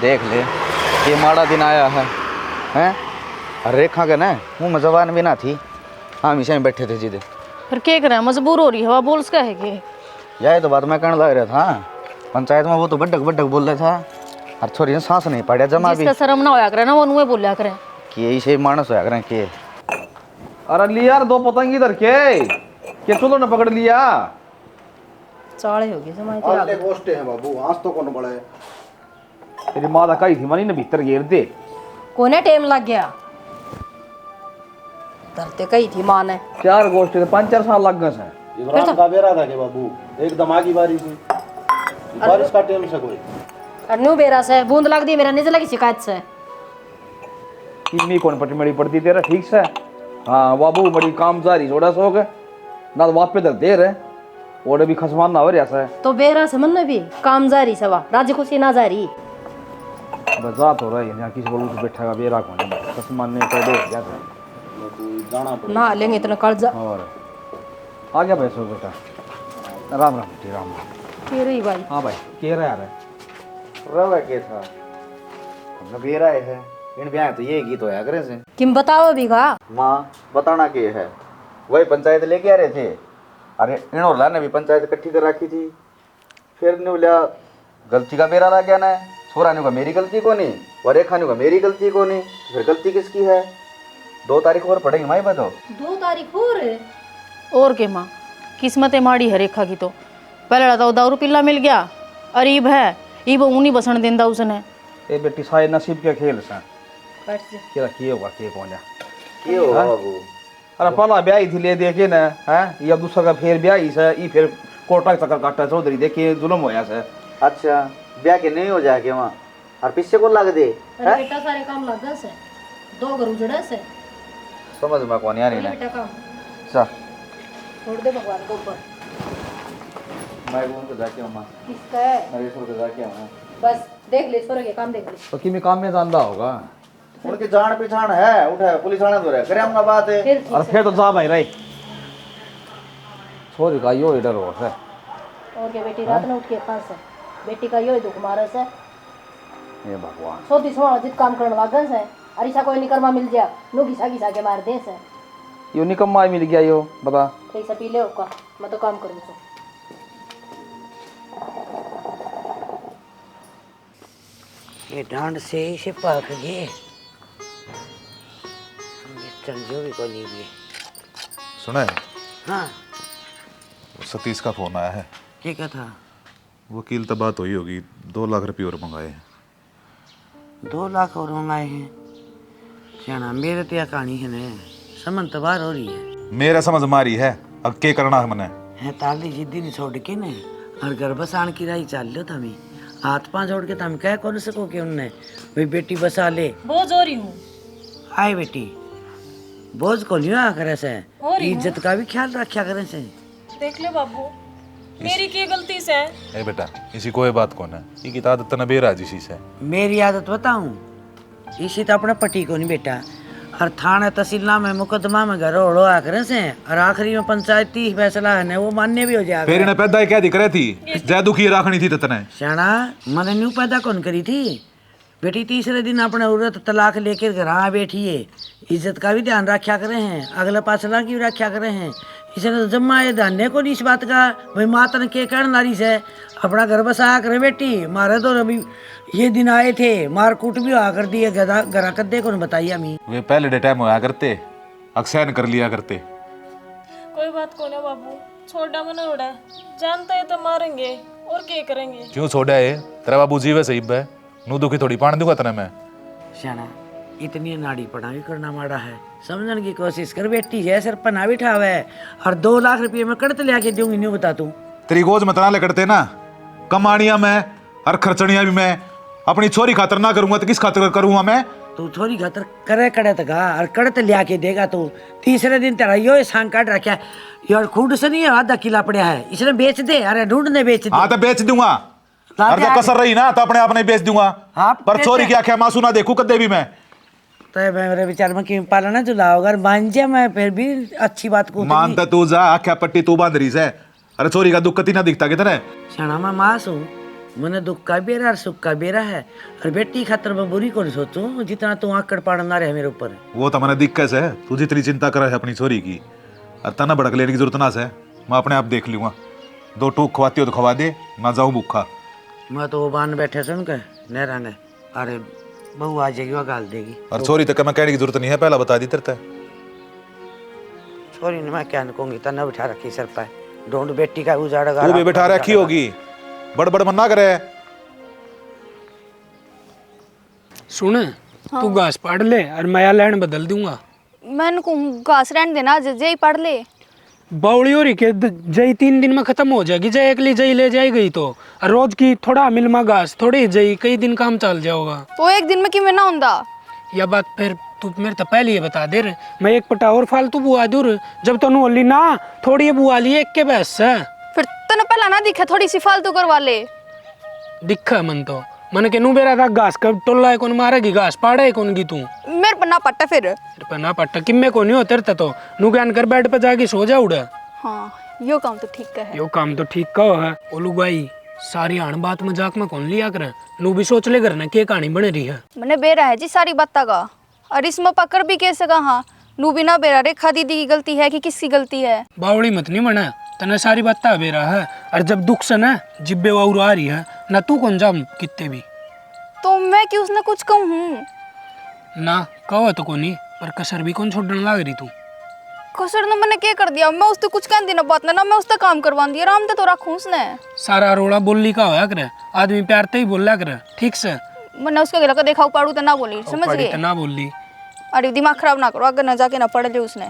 देख ले, ये माड़ा दिन आया है हैं? अरे रेखा के ना मुँह में जबान भी ना थी, हम हमेशा ही बैठे थे जीते। फिर क्या करें, मजबूर हो रही हवा बोल उसका है कि यही तो बात मैं कहने लग रहा था। पंचायत में वो तो बड्डक बड्डक बोल रहा था, और छोरी ने सांस नहीं पड़ा जमा भी जिसका शर्म ना होया करे ना वो नुए बोलिया करे कि यही से मानस होया करें कि अरे लिया यार 2 पतंग इधर के चलो ने पकड़ लिया। चाले हो गए जमाई आले गोष्टे हैं बाबू, आज तो कौन बड़ा है। तेरी माँ दा कही थी मनी ने भीतर घेर दे। कोने टाइम लग गया, धरते कही थी मां ने 4 गोष्ठी 5-4 साल लग गए हैं। इब्राहिम का बेरा था के बाबू, एकदम आगी बारिश हुई, बारिश का टेम से कोई अन्नू बेरा से बूंद लग दी, मेरा निज लगी शिकायत से किन्नी कौन पटी मड़ी पड़ती तेरा ठीक से। हाँ बाबू बड़ी काम जारी छोड़ा शौक है ना, वापे तक दे रहे ओडे भी खसमान ना हो रहा है। तो बेरा से मन भी काम जारी सवा राज्य खुशी ना जारी बजात हो रहा है यहाँ किसी को उठ बैठा बेरा कौन खसमान ने कर दे जाता जाना पड़ा। ना लेंगे इतना कर्जा और आ गया भाई सो बेटा, राम राम बेटी राम राम। के रही भाई। हाँ भाई कह रहा है रवा के था नबेरा है इन ब्याह तो ये गीत होया करे से। किम बताओ बीघा माँ बताना के है, वही पंचायत लेके आ रहे थे। अरे इनोला ने भी पंचायत इकट्ठी कर रखी थी, फिर ने बोला गलती का मेरा लग गया ना, छोरा ने कहा मेरी गलती को नहीं, और रेखा ने कहा मेरी गलती को नहीं, फिर गलती किसकी है? 2 तारीख और पड़ेगी माई बताओ। 2 तारीख और के माँ किस्मतें माड़ी है रेखा की। तो पहले तो दारू पिल्ला मिल गया, अरीब है इब ऊनी बसण देंदा उसने। ए बेटी सारे नसीब के खेल से क्या किए होगा के कौन जा ये हो बाबू, अरे पहला ब्याही थी ले देखे ना है या दूसरा का फिर ब्याही से ई फिर कोटा चक्कर काटा चौधरी देखे जुल्म होया से। अच्छा ब्याह के नहीं हो जाके वहाँ और पीछे को लग दे अरे बेटा सारे काम लग गए से 2 घर उजड़े से समझ में कौन यार नहीं बेटा काम चल छोड़ दे भगवान के ऊपर। मैं बोल तो जाके मां किसका है मेरे छोड़ के जाके आऊं बस देख ले छोरे के काम देख ले। तो किमी काम में जानदा होगा उनकी जान पहचान है, उठा पुलिस थाने दो करे हम ना बात है। फिर ठीक और से। फिर तो जा भाई रही छोरी का यो इधर हो से और के बेटी रात में उठ के पास है बेटी का यो दुख मारे से हे भगवान सोती सोना जित काम करने लागन से अरिसा कोई निकरमा मिल जा नो घिसा घिसा के मार दे से यो निकम्मा मिल गया यो बता। ठीक से पी ले उसका, मैं तो काम करूँ से। ये डांड से ही से पक गए चल जो भी को नहीं भी। सुना है? हाँ सतीश का फोन आया है, क्या था? वकील तो बात हुई होगी, 2 लाख रुपये और मंगाए हैं। 2 लाख और मंगाए हैं सियाना, मेरे तो यह कहानी है ना समझ तो बाहर हो रही है। मेरा समझ मारी है, अब के करना है मैंने है ताली जिद्दी नहीं छोड़ के ने और घर बसान की राही चाल लो तमी हाथ पांव जोड़ के तम कह कौन सको कि उनने भाई बेटी बसा ले। बोझ हो रही हूँ आए बेटी बोझ को लियो आ करे से इज्जत का भी ख्याल रखा करे से। देख ले बाबू मेरी की गलती से है। ए बेटा इसी कोई बात कौन है, ये आदत तो बेरा जिसी से। मेरी आदत बताऊं इसी तो अपना पटी को नहीं बेटा और थाने तहसील में मुकदमा में घर ओढ़ो आकर से और आखिरी में पंचायती फैसला है वो मान्य भी हो जाएगा। फिर इन्हें पैदा क्या दिख रही थी, जय दुखी राखनी थी ततने शाना मैंने न्यू पैदा कौन करी थी बेटी। तीसरे दिन अपने औरत तलाक लेकर घर आ बैठी है, इज्जत का भी ध्यान रखा करे हैं, अगला पासला की भी रखा करे हैं। इसने तो जम्मा ये ध्यान को नहीं इस बात का भाई माता ने के कहना नारी से अपना घर बसा करे बेटी। मारे तो अभी ये दिन आए थे मारकूट भी हुआ कर दिए घर कद्दे को बताइए हमें। वे पहले डे टाइम होया करते, अक्सैन कर लिया करते। कोई बात को ना बाबू, छोड़ा मना उड़ा जानता है तो मारेंगे और क्या करेंगे। क्यों छोड़ा है तेरा बाबू जीवे सही है, नू दुखी थोड़ी पान दूंगा तने मैं। शाना इतनी नाड़ी पढ़ा भी करना माड़ा है, समझने की कोशिश कर बेटी है सर पना भी ठावा है और 2 लाख रुपये में कड़त ले आके दूंगी नहीं बता तू। तेरी गोज मत ना करते ना, कमानिया मैं और खर्चनिया भी मैं, अपनी छोरी खातर ना करूंगा तो किस खातर करूंगा मैं? तू छोरी खातर करे कड़त का और कड़त ले आके देगा तू। तीसरे दिन तेरा यो सांग काट रखा यार खुद से नहीं है, आधा किला पड़ा है इसने बेच दे। अरे ढूंढने बेच दे। हाँ तो बेच दूंगा, और जब कसर रही ना तो अपने आप नहीं बेच दूंगा। पर छोरी क्या क्या मासू ना देखू कदे भी मैं। तो मेरे विचार में क्यों पालना चुलाओगा मान जा मैं फिर भी अच्छी बात को मानता तू जा, आख्या पट्टी तू बांध रही से। अरे छोरी का दुख कती ना दिखता कितने शाना मैं मास हूँ मने दुख का बेरा और सुख का बेरा है। और बेटी खातर मैं बुरी कौन सोचूं जितना तू आकड़ पाड़ना रहे मेरे ऊपर। वो तो मैंने दिक्कत है, तू जितनी चिंता कर रहा है अपनी छोरी की और तना भड़क लेने की जरूरत ना है। मैं अपने आप देख लूंगा, 2 टूक खवाती हो तो खवा दे, ना जाऊं भूखा। मैं तो वो बान बैठे सुन के नहरा ने, अरे बहू आ जाएगी वो गाल देगी। और छोरी तक मैं कहने की जरूरत नहीं है, पहला बता दी तेरे। छोरी ने मैं क्या कहूंगी, तना बिठा रखी सर पे, ढूंढ बेटी का उजाड़ेगा। तू भी बैठा रखी होगी, बड़ बड़ मना करे। सुन तू घास पाड़ ले और मैं लैंड बदल दूंगा। मैंने को घास रहने देना, जय पढ़ ले। बावड़ी हो रही के जई 3 दिन में खत्म हो जाएगी, जय अगली जई ले जाएगी तो और रोज की थोड़ा मिलमा घास थोड़ी जई कई दिन काम चल जाओगा। तो एक दिन में कि मैं ना होंदा या बात फिर तू मेरे तो पहले ही बता दे रे, मैं एक पटा और फालतू बुआ दूर जब तनु होली ना थोड़ी बुआ ली एक के बस से। फिर तने पहला ना दिखे, थोड़ी सी फालतू करवा ले। दिखा मन तो मन के नू बेरा था घास कब टोला है कौन मारेगी, घास पाड़े कौन की तू मेरे पर ना पट्टा फिर। तेरे पर ना पट्टा किम्मे को नहीं होते तो नू ज्ञान कर बेड पे जाके सो जा उड़ा। हाँ यो काम तो ठीक है। यो काम तो ठीक का है। ओलू भाई सारी आन बात मजाक में कौन लिया करे, नू भी सोच ले करना के कहानी बन रही है। मैंने बेरा है जी सारी बात का, और इसमें पकड़ भी कैसे कहा नू बिना बेरा रेखा दीदी की गलती है कि किसकी गलती है। बावड़ी मत नहीं बना, तने सारी बात बेरा है और जब दुख से ना जिब्बे वाउर आ रही है ना तू कौन जाम कितने भी। तो मैं कि उसने कुछ कहूँ ना कहो तो कोनी पर कसर भी कौन छोड़ने लाग रही तू। कसर ने मैंने क्या कर दिया, मैं उससे कुछ कहने देना बात ना मैं उससे काम करवा दिया, आराम तो रखूँ उसने। सारा रोड़ा बोली का होया करे, आदमी प्यार ते ही बोला करे ठीक से। मैंने उसके गला का देखा पाड़ू तो ना बोली, समझ गए ना बोली। अरे दिमाग खराब ना करो, अगर न जाके ना पढ़ ले उसने।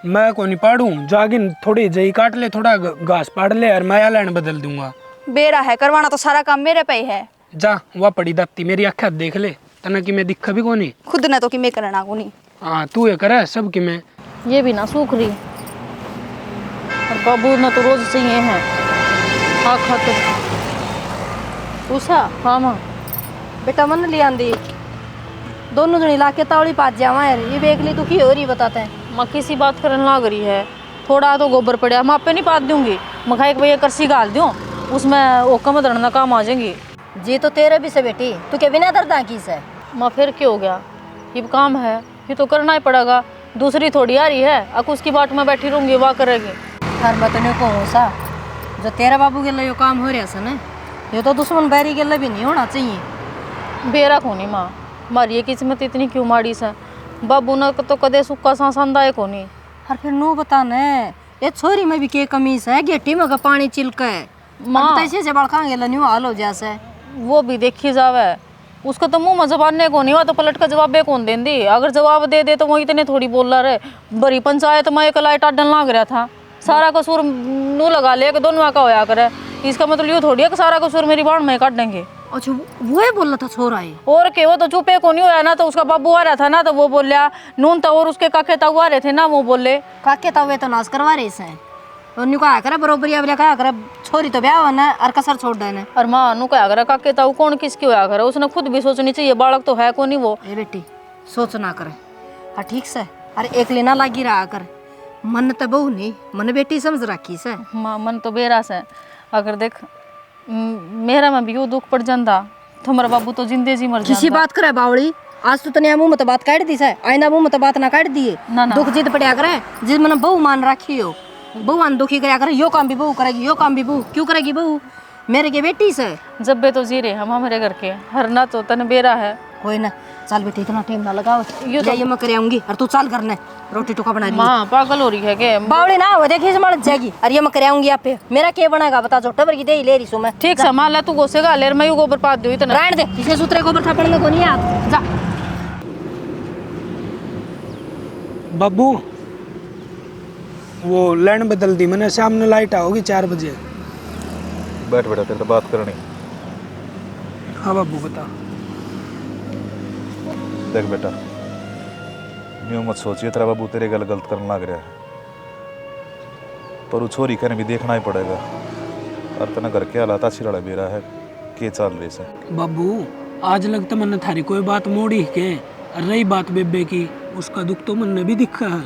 मैं को नहीं पाड़ू, जाके थोड़ी जई काट ले, थोड़ा घास पाड़ ले और मैं लाइन बदल दूंगा। बेरा है करवाना तो सारा काम मेरे पे ही है। जा वह पड़ी दाती मेरी अखा देख ले, तना कि मैं दिखा भी कोनी खुद ने तो कि मैं करना को नहीं। हाँ तू ये करे सब कि मैं ये भी ना सूख रही और बाबू ना तो रोज से ये हैं खा खा के। उषा हाँ माँ बेटा मन ले आंदी, दोनों जनी लाके तावड़ी पात जावा यार, ये बेगली दुखी हो रही बताते हैं। माँ किसी बात करने लग रही है, थोड़ा तो गोबर पड़ा मैं पे नहीं पात दूंगी, मैं खाए भैया करसी गाल दूँ उसमें ओका में दड़ना काम आ जाएंगी। जी तो तेरे भी से बेटी, तू के बिना दर्दा की से। माँ फिर क्या हो गया, ये काम है ये तो करना ही पड़ेगा, दूसरी थोड़ी आ रही है अब उसकी बाट में बैठी रहूंगी वाह करेगी। हर बतने को उषा जो तेरा बाबू के लिए यो काम हो रहा है ये तो दुश्मन बैरी के लिए भी नहीं होना चाहिए। बेरा कोनी माँ, मारी ये किस्मत इतनी क्यों माड़ी सा, बाबू ने तो कदे सुक्का सांसंदा है कोनी। और फिर नो बताने ये छोरी में भी के कमी है, गेटी में का पानी चिलका है माँ ऐसे से बड़का गेला न्यू हाल हो जैसे। वो भी देखी जावे, उसका तो मुंह में जबान को नहीं हुआ तो पलट का जवाब कौन दें दी, अगर जवाब दे दे तो वो इतने थोड़ी बोल रहा रे। बड़ी पंचायत में एक लाइट आडन लाग रहा था, सारा कसूर नू लगा ले कि दोनों का होया करे, इसका मतलब यूँ थोड़ी है कि सारा कसूर मेरी बाण में काट देंगे। अच्छा वो ही बोल रहा था छोरा है और के वो तो चुपे को नहीं होया ना, तो उसका बाबू आ रहा था ना तो वो बोलिया नून था और उसके काके ताऊ आ रहे थे ना वो बोले काके तवे तो नाश करवा रहे से और न्यू कहा करे बरोबर या कहा करे छोरी तो ब्याह होना और कसर छोड़ देना। और माँ नू क्या करे काके ताऊ कौन किसकी होया करे, उसने खुद भी सोचनी चाहिए, बालक तो है को नहीं वो। ए बेटी सोच ना करे और ठीक से अरे एक लेना लागी रहा कर, मन तो बहु नहीं मन बेटी समझ रखी से। माँ मन तो बेरा से, अगर देख मेरा में भी यूँ दुख पड़ जाता तो हमारा बाबू तो जिंदे जी मर जाता। किसी बात करे बावड़ी, आज तो तने मुंह में तो बात काट दी से, आईना मुंह में तो बात ना काट दिए। ना। दुख जिद पड़िया करे जिस मन बहु मान रखी हो, बहु आन दुखी करया करे, यो काम भी बहु करेगी यो काम भी बहु क्यों करेगी बहु मेरे के बेटी से। जब बे तो जी रहे हम हमारे घर के हरना तो तन बेरा है। कोई ना चल बेटी इतना टाइम ना लगाओ, ये मैं कर आऊंगी और तू चल करने रोटी टुका बना ली। माँ पागल हो रही है के बावड़ी ना हो देखी मर जाएगी, और ये मैं कर आऊंगी आप पे मेरा क्या बनाएगा बता, जो टबर की दे ले रही सो मैं। ठीक से मान ला तू गोसेगा लेर मैं यू गोबर पात दू इतना रहने दे, इसने सूत्रे गोबर थापड़ने को नहीं आप जा। बाबू वो लाइन बदल दी मैंने, सामने लाइट आओगी 4 बजे। बैठ बेटा, तेरे से बात करनी। हाँ बाबू बता। देख बेटा, यूँ मत सोचिए तेरा बाबू तेरे गल गलत करने लग रहा है, पर वो छोरी कहने भी देखना ही पड़ेगा। और तना घर के हालात अच्छी लड़ा बेरा है के चल रही से। बाबू आज लगता मैंने थारी कोई बात मोड़ी के, और रही बात बेबे की उसका दुख तो मन ने भी दिखा है।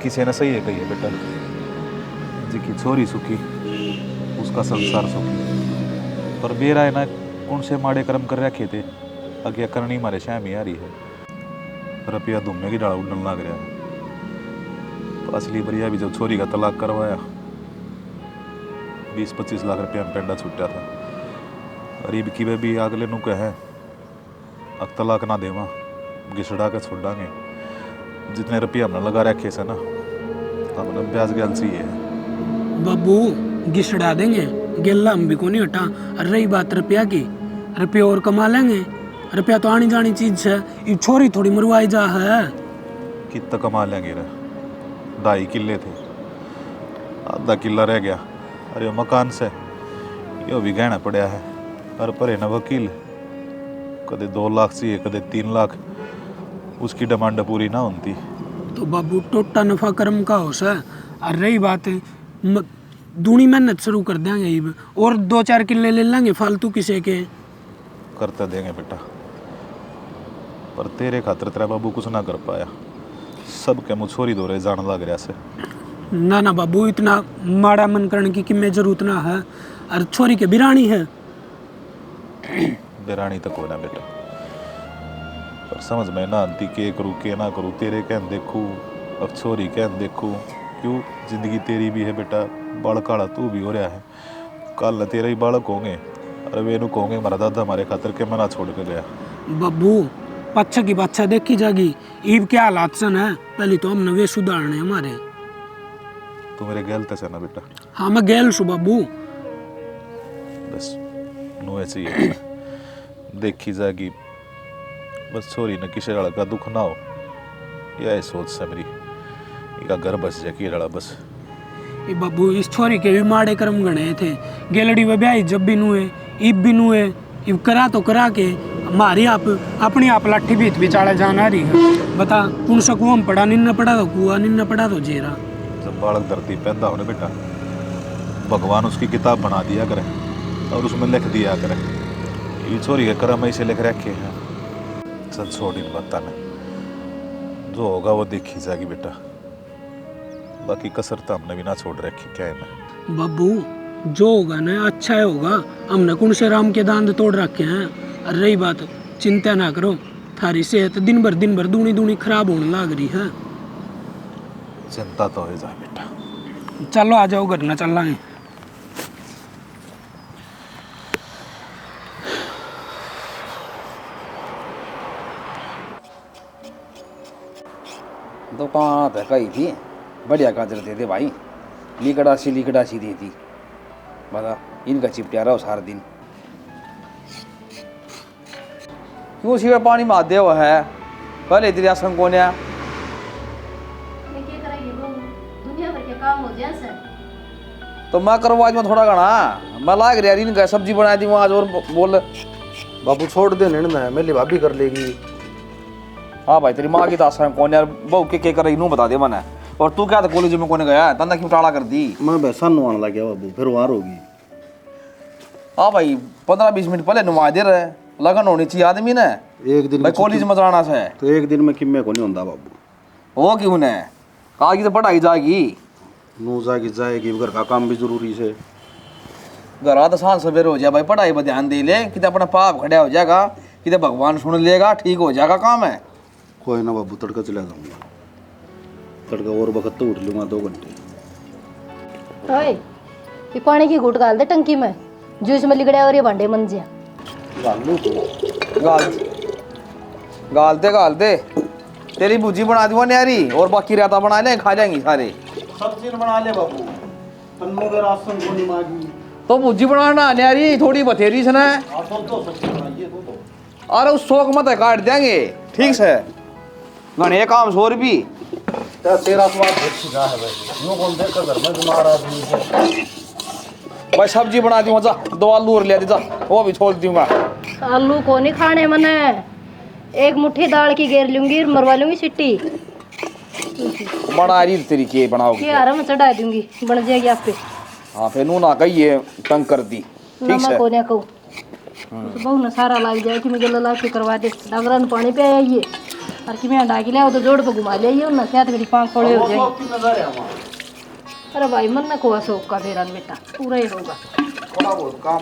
किसी ने सही है कही है बेटा, जिसकी छोरी सुखी उसका संसार सुखी। पर बेरा है ना कौन से माड़े कर्म कर रखे थे अगे करनी मारे शाम ही आ रही है। रुपया धुम्मे की डाला उड़न लग रहा है। तो असली बढ़िया भी जब छोरी का तलाक करवाया 20-25 लाख रुपया में पेंडा छूटा था। गरीब की वे भी अगले नु कहे अब तलाक ना देवा घिसड़ा के छोड़ांगे। जितने रुपया हमने लगा रखे से ना हमने ब्याज गल सी है। बाबू घिसड़ा देंगे गेला हम भी को नहीं हटा। और रही बात रुपया की, रुपया और कमा लेंगे। रुपया तो आनी जानी चीज है, ये छोरी थोड़ी मरवाई जा है। कितना कमा लेंगे रे? 2.5 किले थे, आधा किला रह गया। अरे मकान से यो भी गहना पड़ा है। और परे न वकील कदे 2 लाख चाहिए कदे 3 लाख, उसकी डिमांड पूरी ना होती। तो बाबू टोटा नफा कर्म का होश है। और रही बात दूनी मेहनत शुरू कर देंगे ये और 2-4 किले ले लेंगे फालतू किसी के। करते देंगे बेटा, पर तेरे खातिर तेरा बाबू कुछ ना कर पाया। सब के मुँह छोरी दो रहे जान लग रहा से। ना ना बाबू इतना माड़ा मन करने की कि मैं जरूरत ना है। और छोरी के बिरानी है। बिरानी तक हो ना बेटा, पर समझ में ना आती के करूँ के ना करूँ। तेरे कहन देखूँ अब छोरी कहन देखूँ। क्यों जिंदगी तेरी भी है बेटा, बालक काला तू भी हो रहा है। कल तेरे ही बालक होंगे। अरे वे नु कहोगे हमारा दादा हमारे खातिर के मना छोड़ के गया। बाबू पच्छा की बादशाह देखी जागी। ईब क्या हालात सन है, पहले तो हमने वे सुधारने हमारे। तू मेरे गैल से ना बेटा। हाँ मैं गैल सु बाबू। बस नु ऐसे ही है। देखी जाएगी बस छोरी न किसी लड़ा का दुख ना हो, यह सोच से मेरी इका घर बस जाए कि लड़ा बस। ये बाबू इस छोरी के भी माड़े कर्म गणे थे। गेलड़ी व ब्याही जब भी नुए इब भी नुए इब करा तो करा के हमारी आप अपनी आप लाठी बीत बिचाड़ा जान आ रही है। बता उन सा कुआं पड़ा निन्न पड़ा तो कुआ निन्न पड़ा तो जेरा। जब बालक धरती पैदा होने बेटा भगवान उसकी किताब बना दिया करे और उसमें लिख दिया करे ये छोरी के कर्म ऐसे लिख रखे हैं। चल छोड़ इन बात में, जो होगा वो देखी जाएगी बेटा। बाकी कसर तो हमने भी ना छोड़ रखी क्या है मैं। बाबू जो होगा ना अच्छा है होगा। हमने कौन से राम के दांत तोड़ रखे हैं। और रही बात चिंता ना करो, थारी सेहत दिन भर दूनी दूनी खराब होने लग रही है। चिंता तो हो जाए बेटा। चलो आ जाओ घर ना चल लाएं। दुकान तो कही थी बढ़िया गाजर दे दे भाई, लिकड़ासी दे दी। बता इनका चिपटिया रहो सारा दिन। क्यों सिवा पानी में दे हुआ है पहले तेरी आसन कौन है। दुनिया भर के काम हो जाए तो मैं करवा आज में थोड़ा घना मैं लाग रहा इनका सब्जी बना दी आज और बोल। बाबू छोड़ दे निर्णय, मेरी भाभी कर लेगी। हाँ भाई तेरी माँ की तो आसन कौन यार, बहू के कर रही नू बता दे मैंने। और तू क्या था कॉलेज में कौन गया तंदा क्यों टाला कर दी। मैं भैसा नुआने लग गया बाबू, फिर वार होगी। हाँ भाई 15-20 मिनट पहले नुआ दे रहे लगन होनी चाहिए आदमी ने। एक दिन भाई कॉलेज में जाना से तो एक दिन में किम्मे को नहीं होता बाबू। वो क्यों ने आगे तो पढ़ाई जाएगी। नू जाएगी घर का काम भी जरूरी से। घर आ तो सांझ सवेरे हो जाए भाई, पढ़ाई पर ध्यान दे ले कि अपना पाप खड़ा हो जाएगा कि भगवान सुन लेगा ठीक हो जाएगा काम है। कोई ना बाबू तड़का चला जाऊंगा, तड़का और वक्त तो उठ लूंगा 2 घंटे। ओए ये पानी की घूट डाल दे टंकी में, जूस में लिगड़े और ये भांडे मन जिया। गाल दे तेरी भुजी बना दी न्यारी और बाकी रायता बना ले खा जाएंगी सारे। सब्जी बना ले बाबू, तन्नू के राशन को नहीं मांगी तो भुजी बनाना न्यारी थोड़ी बथेरी से ना। अरे उस शौक मत काट देंगे ठीक से घने काम शोर भी। तेरा स्वाद सीधा है भाई, यूं कौन देख घर में बीमार आदमी है। भाई सब्जी बना दी जा 2 आलू और ले दी जा वो भी छोड़ दूंगा। आलू को नहीं खाने मने, एक मुट्ठी दाल की घेर लूंगी मरवा लूंगी सिट्टी। बना रही तेरी के बनाओगी यार मैं चढ़ा दूंगी बन जाएगी आप पे। हाँ फिर नू ना कहिए तंग कर दी ठीक से। को नहीं कहूँ बहु न सारा लाग जाए कि मैं गला ला के करवा दे डागरा ने पानी पे आइए और कि मैं डाकी ले तो जोड़ पे घुमा ले आइए ना क्या मेरी 5 खोले हो जाएंगे। अरे भाई मन ना को शौक का बेरा बेटा पूरा ही होगा। थोड़ा बहुत काम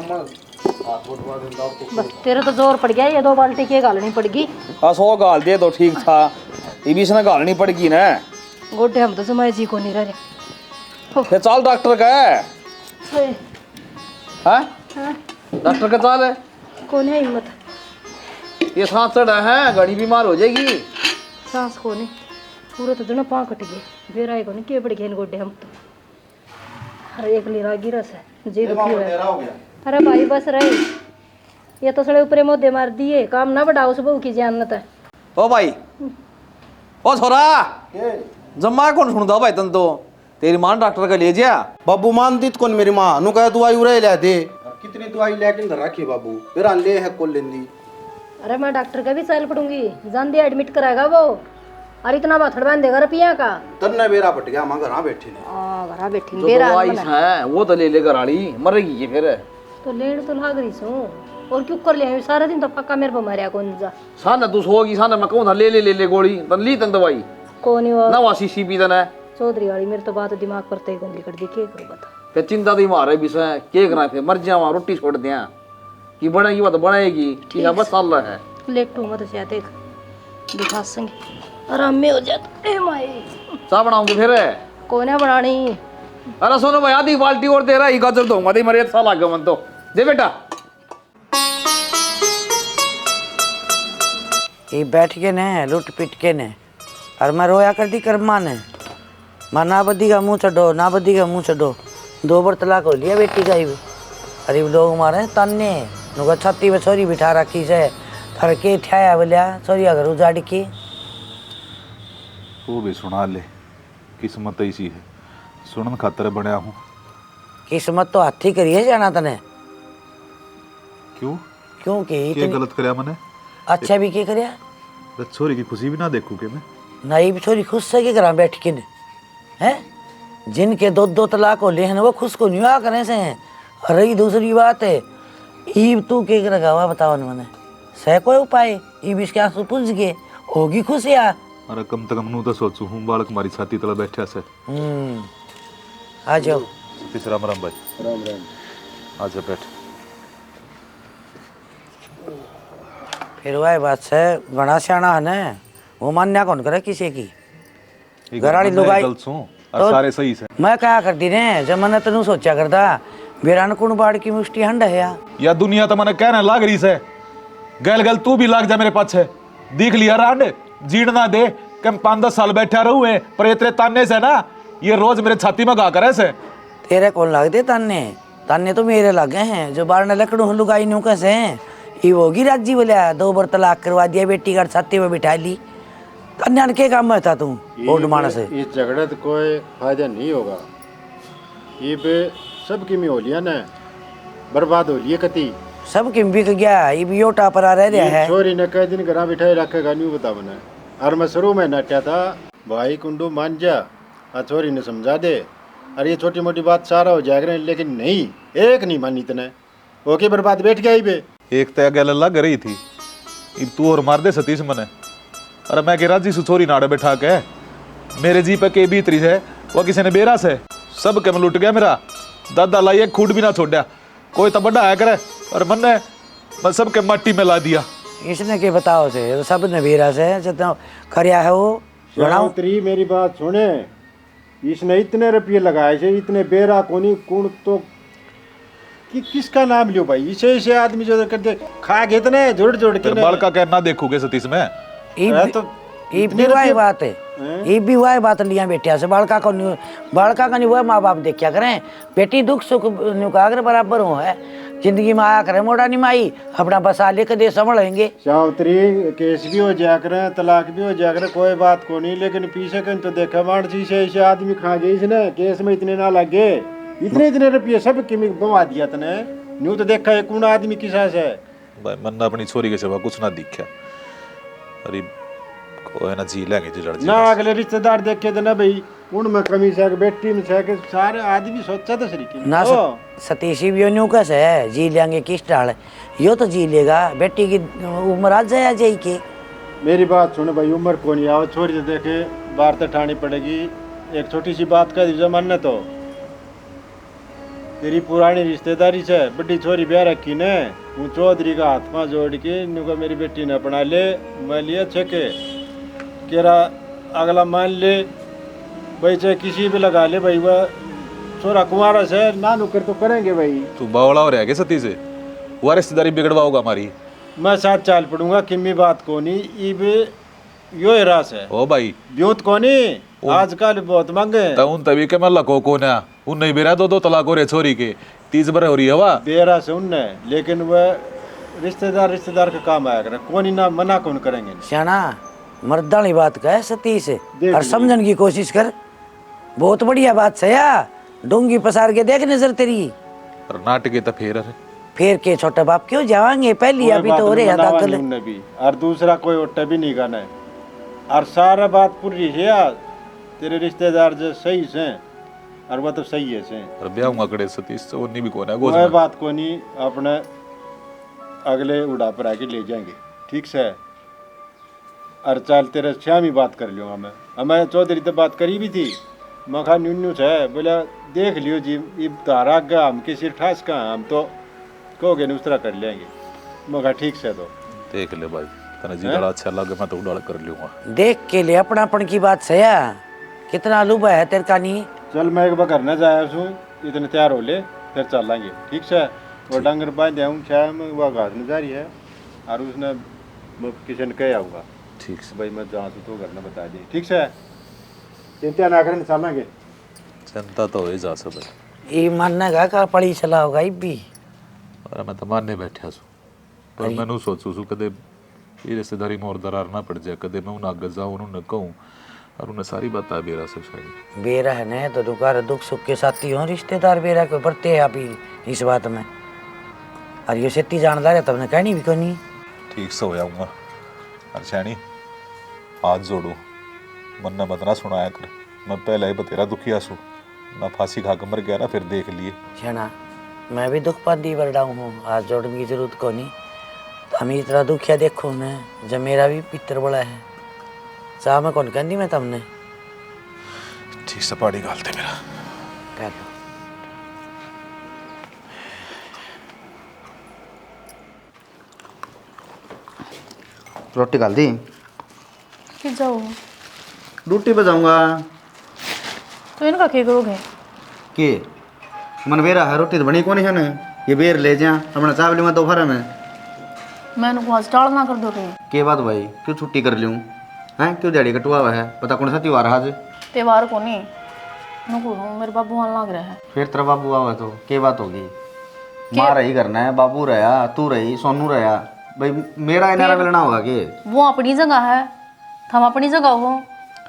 बस तेरे तो जोर पड़ गया, ये 2 बाल्टी की गालनी पड़गी। हाँ 100 गाल दे तो ठीक था, ये भी इसने गालनी पड़गी ना। गोड्डे हम तो जमाए जी को नहीं रहे। फिर चाल डॉक्टर का है, हाँ डॉक्टर का चाल है। कौन है हिम्मत? ये सांस चढ़ा है, गाड़ी बीमार हो जाएगी। सांस को नहीं पूरा तो दोनों पाँव कट गए, बेराए को नहीं के पड़ गए गोड्डे हम तो। अरे एक लीरा गिरस है जी दुखी है। अरे भाई बस रहे, ये तो सड़े ऊपर मोदे मार दिए, काम ना बढ़ाओ, उस बहू की जानत है। ओ भाई, ओ छोरा जम्मा कौन सुनता भाई तन तो, तेरी मां डॉक्टर का ले जा। बाबू मान दी कौन मेरी माँ नु कह दवाई उरे ले दे। कितनी दवाई लेकिन धर रखी बाबू, मेरा ले है कोल लेंदी। अरे मैं डॉक्टर का भी साल पढ़ूंगी, जान दे एडमिट कराएगा वो। और इतना बाथड़ बांध देगा रुपया का। तन्ने बेरा पट गया, मां घर बैठी ने। घर बैठी जो बेरा दवाई है वो तो ले ले घराड़ी, मरेगी ये फिर। तो लेने तो लाग रही सो, और क्यों कर लिया सारा दिन तो पक्का मेरे पर मारिया कौन जा। साना तू सोगी, साना मैं कहूं था ले ले ले ले गोली, तन ली तन दवाई कौन ही वो ना वासी सी पी तन है। चौधरी वाली मेरे तो बात दिमाग पर तय गोली कर दी, के करूं बता। फिर चिंता तो मारे विषय के करा, फिर मर जावा रोटी छोड़ दिया कि बनेगी बात बनाएगी कि बस साल है। लेटू मत से देख दिखा संगे आराम में हो जाता ए माई। चा बनाऊंगे फिर कौन है बनानी? अरे सोनू भाई आधी बाल्टी और दे रहा है, गाजर दूंगा दे मरे साल आगे मन तो दे बेटा। ये बैठ के ने लुट पिट के ने, और मैं रोया कर दी कर्मा ने। मां ना बदी का मुंह चढ़ो, ना बदी का मुंह चढ़ो, 2 बार तलाक हो लिया बेटी का ही। अरे लोग मारे ताने नुका छाती में छोरी बिठा रखी से, थर के ठाया बोलिया छोरी अगर उजाड़ की। वो भी सुना ले, किस्मत ऐसी है, सुनन खातर बनया हूँ। किस्मत तो हाथी करिए जाना तने। क्यों क्योंकि क्या गलत करया मैंने? अच्छा भी क्या करया? छोरी की खुशी भी ना देखूं के मैं? नहीं भी छोरी खुश से के करा बैठ के ने हैं, जिनके 2 तलाक हो लिए हैं वो खुश को नहीं आ करे से हैं। और रही दूसरी बात है, ईब तू के रखा बताओ न मैंने सह कोई उपाय, ईब इसके आंसू पूछ गए होगी खुशिया। अरे कम से कम नू तो सोचू हूँ, बालक हमारी छाती तले बैठा से। आ जाओ। तीसरा राम भाई, राम राम। आजा बैठ। फिर वह बात से बड़ा सियाना है न, वो मान्या कौन करे किसी की। घराड़ी लुगाई तो सारे सही से मैं क्या करती ने, जब मैंने तेन सोचा करता बेरान कुण बाड़ की मुष्टि हंड है या दुनिया तो मैंने कहना लाग रही से, गल गल तू भी लाग जा मेरे पाछे। देख लिया रांड जीण ना दे, कम 5-10 साल बैठा रहू है, पर इतने ताने से ना ये रोज मेरे छाती में गा करे से। तेरे कौन लग दे ताने? ताने तो मेरे लगे हैं, जो बाढ़ लकड़ू लुगाई नू कैसे ये होगी राजी बोलिया 2 बार तलाक करवा दिया, बेटी का छाती में बिठा ली। ताने के काम में था तू ओड मानस है। इस झगड़े तो कोई फायदा नहीं होगा, ये पे सब की में हो लिया ना, बर्बाद हो लिया कति सब किम बिक गया, ये भी योटा पर आ रहा है। छोरी ने कई दिन घर बिठाई रखेगा नहीं बता बना। और मैं शुरू में नटा था भाई कुंडू मान जा, और छोरी ने समझा दे, अरे ये छोटी मोटी बात सारा हो जाएगा, लेकिन नहीं एक नहीं मानी इतने ओके बर्बाद बैठ गया ही बे। एक तय गल लग रही थी, तू और मार दे सतीश मने। अरे मैं के राजी सु छोरी नाड़े बैठा के मेरे जी पे के बीतरी है, वो किसी ने बेरा से सब के में लुट गया मेरा। दादा लाई एक खूट भी ना छोड़ा, कोई तो बड़ा आया करे, और मन ने मैं सब के मट्टी में ला दिया। इसने के बताओ से तो सब ने बेरा से जितना खरिया है वो श्रावत्री मेरी बात सुने, इसने इतने रुपये लगाए से, इतने बेरा कोनी कुण तो कि किसका नाम लियो भाई, इसे आदमी जो करते खा गए इतने जोड़ जोड़ के बाल का कहना देखोगे सतीश में तो ये भी वही बात है, ये भी वही बात लिया बेटिया से। बालका को नहीं वह माँ बाप देखा करें, बेटी दुख सुख अगर बराबर हो है, जिंदगी में आया करे मोड़ा नहीं माई, अपना बसा लेकर दे संभलेंगे। सावत्री केस भी हो जाया करे, तलाक भी हो जाया करे, कोई बात को नहीं, लेकिन पीछे कहीं तो देखा मान से आदमी खा गए इसने, केस में इतने ना लगे, इतने रुपये सब की बवा दिया तने। न्यू तो देखा है कौन आदमी किसा से भाई, मन अपनी छोरी के सिवा कुछ ना दिखा। अरे कोई ना जी लेंगे जी लड़ ना, अगले रिश्तेदार देखे तो ना भाई उनमें कमी से बेटी में से सारे आदमी सोचा तो सही ना सतीशी भी न्यू कैसे है जी लेंगे किस डाल, यो तो जी लेगा, बेटी की उम्र आ जाए जाए के। मेरी बात सुनो भाई, उम्र को नहीं आओ, छोरी से देखे बात ठानी पड़ेगी। एक छोटी सी बात का जमाने तो तेरी पुरानी रिश्तेदारी से बड़ी छोरी ब्याह रखी ने, हूँ चौधरी का हाथ में जोड़ के इनको मेरी बेटी ने अपना ले, मैं लिया छके केरा अगला मान ले भाई, चाहे किसी भी लगा ले भाई, वह छोरा कुमारा से ना नुकर तो करेंगे भाई। तू बावला हो रहा है क्या सती से? वह रिश्तेदारी बिगड़वाओगा हमारी। मैं साथ चाल पड़ूंगा, किम्मी बात को नहीं, इब यो ही रास है ओ भाई ब्यूत को नहीं, आजकल बहुत महंगे तो उन तभी के मैं लको को ना उन नहीं बेरा दो तलाक हो रहे छोरी के 30 बर हो रही है वा बेरा से उनने, लेकिन वह रिश्तेदार का काम आया करे, कौन ही ना मना कौन करेंगे। श्याना मर्दानी बात कह सती से और समझने की कोशिश कर, बहुत बढ़िया बात सया, डोंगी पसार के देख नजर तेरी। नाटक तो फिर के छोटे बाप क्यों जावांगे, पहली अभी तो हो रहे दाखिल भी, और दूसरा कोई ओटा भी नहीं करना है, और सारा बात पूरी है तेरे रिश्तेदार जो सही से, और वह तो सही है से, और ब्याह मकड़े सतीश से उन्हीं भी कौन है कोई बात को नहीं, अपने अगले उड़ा पर आके ले जाएंगे, ठीक से। और चाल तेरे श्याम ही बात कर लूँगा मैं, हमें चौधरी तो बात करी भी थी, मखा न्यून्यू है, बोला देख लियो जी, इब तारा का हम किसी ठास का हम तो कहोगे न उस तरह कर लेंगे, मखा ठीक से तो देख ले भाई, तना जी बड़ा अच्छा लगे मैं तो उड़ाड़ कर लूँगा। देख के ले अपनापन की बात सया, कितना लुबा है तेरे का नहीं। चल मैं एक बार करने जाया हूँ, इतने तैयार हो ले फिर चलेंगे, ठीक से। वो डंगर बांधे हूँ शायद वह घास में जा रही है, और उसने किसी ने कह आऊँगा, ठीक से भाई मैं जहाँ से तो घर में बता दी, ठीक से। चिंता ना करें, चलेंगे। चिंता तो हो जा सब ये मानने का पड़ी चला होगा भी। अरे मैं तो मानने बैठा सू, पर मैंने सोचू सू कदे ये रिश्तेदारी में और दरार ना पड़ जाए, कदे मैं उन्हें आगे जाऊँ उन्होंने कहूँ और उन्हें सारी बात आ बेरा सब शायद बेरा है न तो दुकान दुख सुख के साथी हो रिश्तेदार, बेरा को बढ़ते हैं अभी इस बात में, और ये सेती जानदार है तबने कहनी भी कोनी। ठीक से हो जाऊँगा। और शैनी हाथ जोड़ू, मन न मत ना सुनाया कर, मैं पहले ही बतेरा दुखिया सू, ना फांसी खा के मर गया ना फिर देख लिए। शना मैं भी दुख पाती बरडाऊँ हूँ, हाथ जोड़ने की जरूरत को नहीं, तो हम इतना दुखिया देखो न, जब मेरा भी पितर बड़ा है, चाह मैं कौन कहती मैं तमने। ठीक से पाड़ी गालते मेरा कह दो रोटी डाल दी, फिर जाओ रोटी बजाऊंगा तो इनका क्या करोगे? के मन बेरा है, रोटी तो बनी कौन है न, ये बेर ले जा अपना चावली में दोपहर में मैंने को आज टाल ना कर दोगे। के बात भाई, क्यों छुट्टी कर लूँ हैं, क्यों दिहाड़ी कटवा हुआ है, पता कौन सा त्योहार है आज? त्योहार को नहीं नको, मेरे बाबू वहाँ लग रहा है। फिर तेरा बाबू आवा तो के बात होगी, माँ रही करना है, बाबू रहा, तू रही, सोनू रहा, भाई मेरा इनारा मिलना होगा कि? वो अपनी जगह है, हम अपनी जगह हो,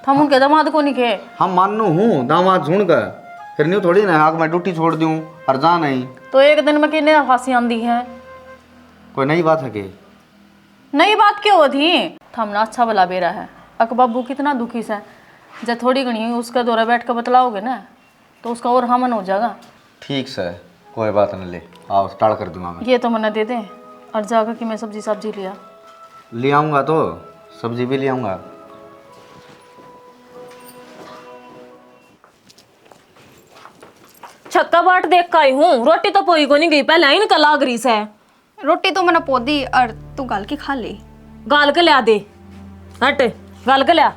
हम उनके दामाद को नहीं के। हम मानू हूँ दामाद सुन कर, फिर न्यू थोड़ी ना आग मैं ड्यूटी छोड़ दूँ और जा नहीं तो एक दिन में कितने फांसी आंदी है, कोई नई बात है कि? नई बात क्यों होती? हमने अच्छा भला बेरा है, अक बाबू कितना दुखी से, जब थोड़ी घनी उसका दौरा बैठ कर बतलाओगे ना तो उसका और हमन हो जाएगा। ठीक से कोई बात न, ले आओ स्टार्ट कर दूंगा मैं। ये तो मना दे दें और जाकर कि मैं सब्जी लिया ले आऊँगा, तो सब्जी भी ले आऊँगा। छक्का बाट देख का आई हूँ, रोटी तो पोई को नहीं गई, पहले इनका लाग रही से। रोटी तो मैंने पौधी और तू गाल के खा ले। गाल के लिया दे, हट गाल के लिया।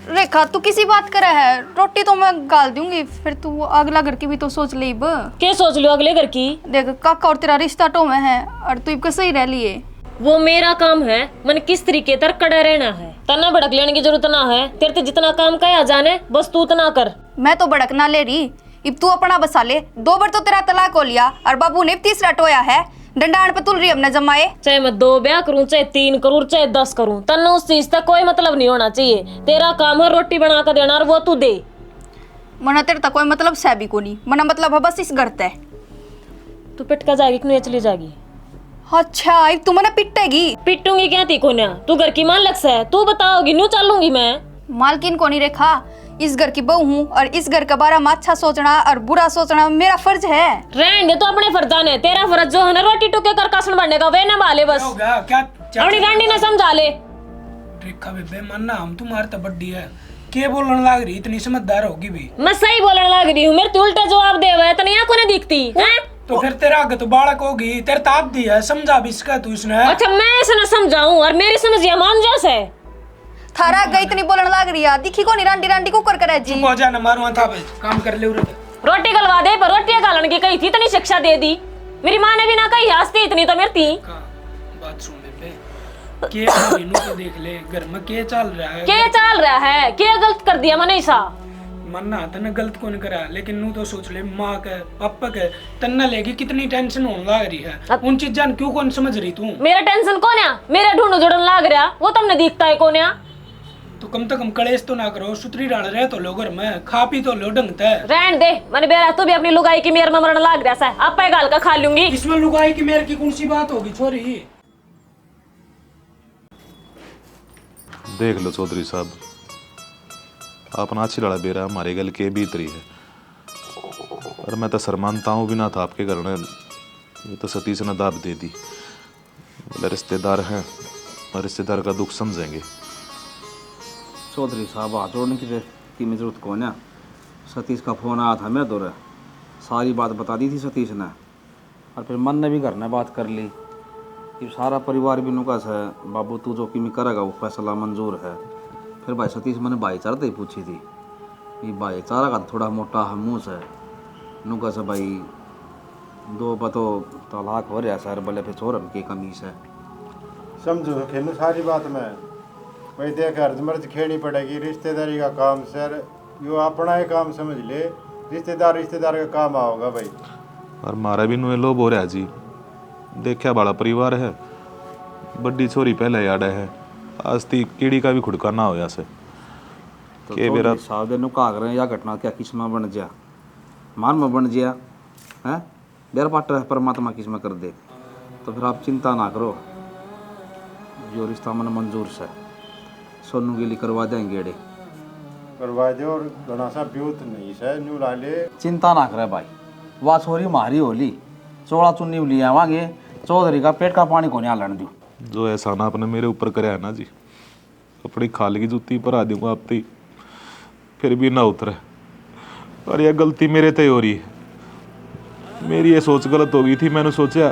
रेखा तू किसी बात करे है, रोटी तो मैं गाल दूंगी, फिर तू अगला घर की भी तो सोच ले। क्या सोच लियो अगले घर की? देख काका और तेरा रिश्ता तो में है, और तू इब कैसे ही रह लिए। वो मेरा काम है, मन किस तरीके तर कड़ा रहना है, तना भड़क लेने की जरूरत ना है। तेरे ते जितना काम कहा जाने बस तू उतना कर। मैं तो भड़क ना ले रही, इब तू अपना बसा ले। 2 बार तो तेरा तलाक हो लिया और बाबू ने तीसरा टोया है, डंडान पे तुल रही अपने जमाए। चाहे मैं 2 ब्याह करूं, चाहे 3 करूं, चाहे 10 करूं, तन्ने उस चीज तक कोई मतलब नहीं होना चाहिए। तेरा काम है रोटी बना कर देना और वो तू दे। मना तेरे तक कोई मतलब सैबी को नहीं, मना मतलब है बस इस घर ते। तू पिटका जाएगी कि चली जाएगी? अच्छा इब तू मना पिटेगी? पिटूंगी क्या ती को, तू घर की मालक से, तू बताओगी न्यू चलूंगी मैं। मालकिन को नहीं रेखा, इस घर की बहू हूँ और इस घर के बारे में अच्छा सोचना और बुरा सोचना मेरा फर्ज है। रहने दे तो अपने फर्जा ने, तेरा फर्ज जो है ना रोटी टुके कर कासन बनने का, वे ना माले बस क्या अपनी गांडी ने समझा ले। रेखा बेबे मानना हम तुम्हारे तो बड्डी है, के बोलने लग रही, इतनी समझदार होगी भी। मैं सही बोलने लग रही हूँ, मेरे तो उल्टा जवाब दे हुआ है, तने आंखों ने दिखती है। तो फिर तेरा आगे तो बालक होगी, तेरे ताप दी है, समझा भी इसका तू इसने। अच्छा मैं इसे न समझाऊं और मेरी समझ ये मान जैसे थारा गई इतनी बोलने लग रही है, दिखी को नहीं रांडी रांडी कुकर करे जी। चुप हो जा, न मारूंगा था भाई, काम कर ले उरे। रोटी गलवा दे, पर रोटियां गालन की कही थी, इतनी शिक्षा दे दी। मेरी माँ ने भी ना कही, हंसती इतनी तो मेरी थी। बात सुन बेबे, के इन्हों को देख ले, घर में के चल रहा है, क्या चल रहा है, क्या गलत कर दिया मैंने ऐसा। मन्ना तने गलत कौन करा, लेकिन नू तो सोच ले माँ के पापा के तन्ना लेगी कितनी टेंशन होने लग रही है। उन चीज़ क्यों कौन समझ रही तू? मेरा टेंशन कौन है, मेरा ढूंढ जुड़न लग रहा, वो तुमने दिखता है कौन है। तो कम से कम कलेश तो ना करो, सुतरी डाल रहे तो लो घर में, खा पी तो लो ढंग ते। रहन दे, मैंने बेरा तू भी अपनी लुगाई की मेर में मरण लग रहा है, आप पे गाल का खा लूंगी। इसमें लुगाई की मेर की कौन सी बात होगी छोरी? देख लो चौधरी साहब, अपना अच्छी लड़ा बेरा हमारे गल के भीतरी है, और मैं तो शर्मानता हूँ भी ना था आपके घर में, ये तो सतीश ने दाब दे दी। बोले रिश्तेदार हैं और रिश्तेदार का दुख समझेंगे। चौधरी साहब हाथ जोड़ने की जरूरत कौन है? सतीश का फ़ोन आया था मेरे दौरे, सारी बात बता दी थी सतीश ने, और फिर मन ने भी घर में बात कर ली। ये सारा परिवार भी नुकास है, बाबू तू जो कि करेगा वो फैसला मंजूर है। फिर भाई सतीश मैंने भाईचारा ही पूछी थी, ये भाईचारा का थोड़ा मोटा हमूस है नुकास है भाई, दो बतो तलाक हो रहा सर, बोले फिर छोरम की कमी है। समझो खेलू सारी बात में भाई, देख अर्ज मर्ज खेनी पड़ेगी, रिश्तेदारी का काम सर, यो अपना ही काम समझ ले, रिश्तेदार का काम आओगा भाई। और मारा भी नुए लोभ हो रहा जी, देखा बड़ा परिवार है, बड़ी छोरी पहले याद है, आज ती कीड़ी का भी खुड़का ना होया से। तो के मेरा साहब ने कहा करें या घटना क्या किस्मा बन जा, मान में बन जा है, देर पाट परमात्मा किस्मा कर दे, तो फिर आप चिंता ना करो, जो रिश्ता मन मंजूर से सोनू के लिए करवा देंगे गेड़े, करवा दे, और घना सा ब्यूत नहीं से न्यू ला ले, चिंता ना करे भाई, वाह छोरी मारी होली, चौड़ा चुन्नी ले आवांगे, चौधरी का पेट का पानी को नहीं लड़ दू। जो एहसान आपने मेरे ऊपर करे है ना जी, अपनी खाल की जूती पर आ दूंगा आप ती, फिर भी ना उतरे, और यह गलती मेरे ते हो रही है। मेरी ये सोच गलत हो गई थी, मैंने सोचा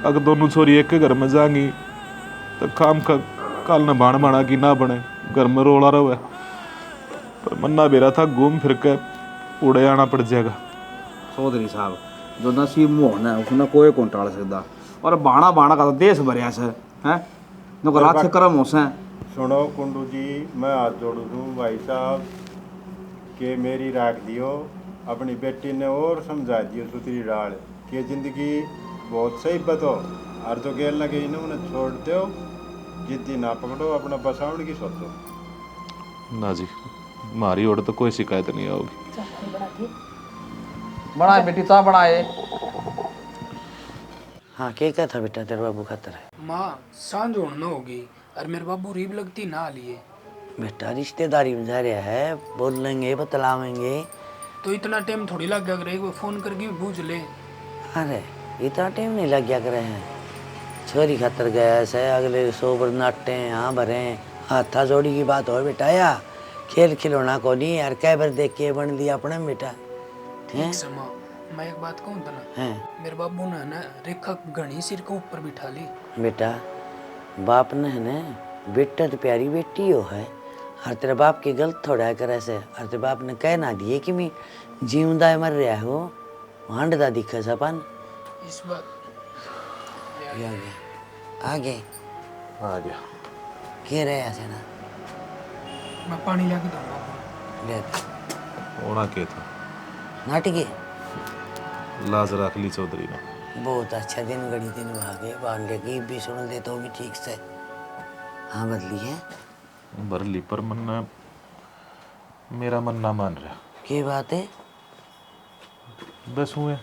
अगर दोनों छोरी एक के घर में जाएंगी तो काम का काल न बाण बना कि ना बने, घर में रोला रहो है, पर मन्ना बेरा था घूम फिर के उड़े आना पड़ जाएगा। चौधरी साहब जो नसीब मोहन है उसने कोई कौन टाल सकता, और बाणा बाणा का तो देश भरिया से है, जो रात से कर्म होसे। सुनो कुंडू जी, मैं हाथ जोड़ू दूँ भाई साहब के मेरी राख दियो, अपनी बेटी ने और समझा दियो सुतरी डाल के जिंदगी बहुत सही बतो, और जो गेल लगे इन्हें उन्हें छोड़ दो, जिद्दी ना पकड़ो, अपना बसाउन की सोचो। ना जी, हमारी ओर तो कोई शिकायत नहीं होगी। बनाए बेटी चाह बनाए। हाँ क्या क्या था बेटा तेरे बाबू खातर है? माँ सांझ होना होगी, और मेरे बाबू रीब लगती ना लिए। बेटा रिश्तेदारी में जा रहा है, बोल लेंगे बतलावेंगे, तो इतना टाइम थोड़ी लग गया करे, फोन करके पूछ ले। अरे इतना टाइम नहीं लग गया करे हैं, छोरी खातर गया से, अगले 100 बर नाटे यहाँ भरे, हाथा जोड़ी की बात हो बेटा, या खेल खिलौना को नहीं यार, कै बार देख के बन दिया अपने बेटा हैं। मैं एक बात कहूँ तना, हैं मेरे बाबू ने ना रेखा घनी सिर के ऊपर बिठा ली। बेटा बाप ने है ना, बेटा तो प्यारी बेटी हो है, और तेरे बाप की गलत थोड़ा है करे से, और तेरे बाप ने कह ना दिए कि मैं जीवदा मर रहा हो, हांडदा दिखे सपन। इस बात आगे आ गया के रहे ऐसे ना, मैं पानी लेके दूंगा। ले होना के था, नाटकी लाज रख ली चौधरी ने। बहुत अच्छा दिन घड़ी दिन भागे, बांधे की भी सुन दे तो भी ठीक से। हाँ बदली है बरली, पर मन्ना मेरा मन ना मान रहा। की बात है? बस हुए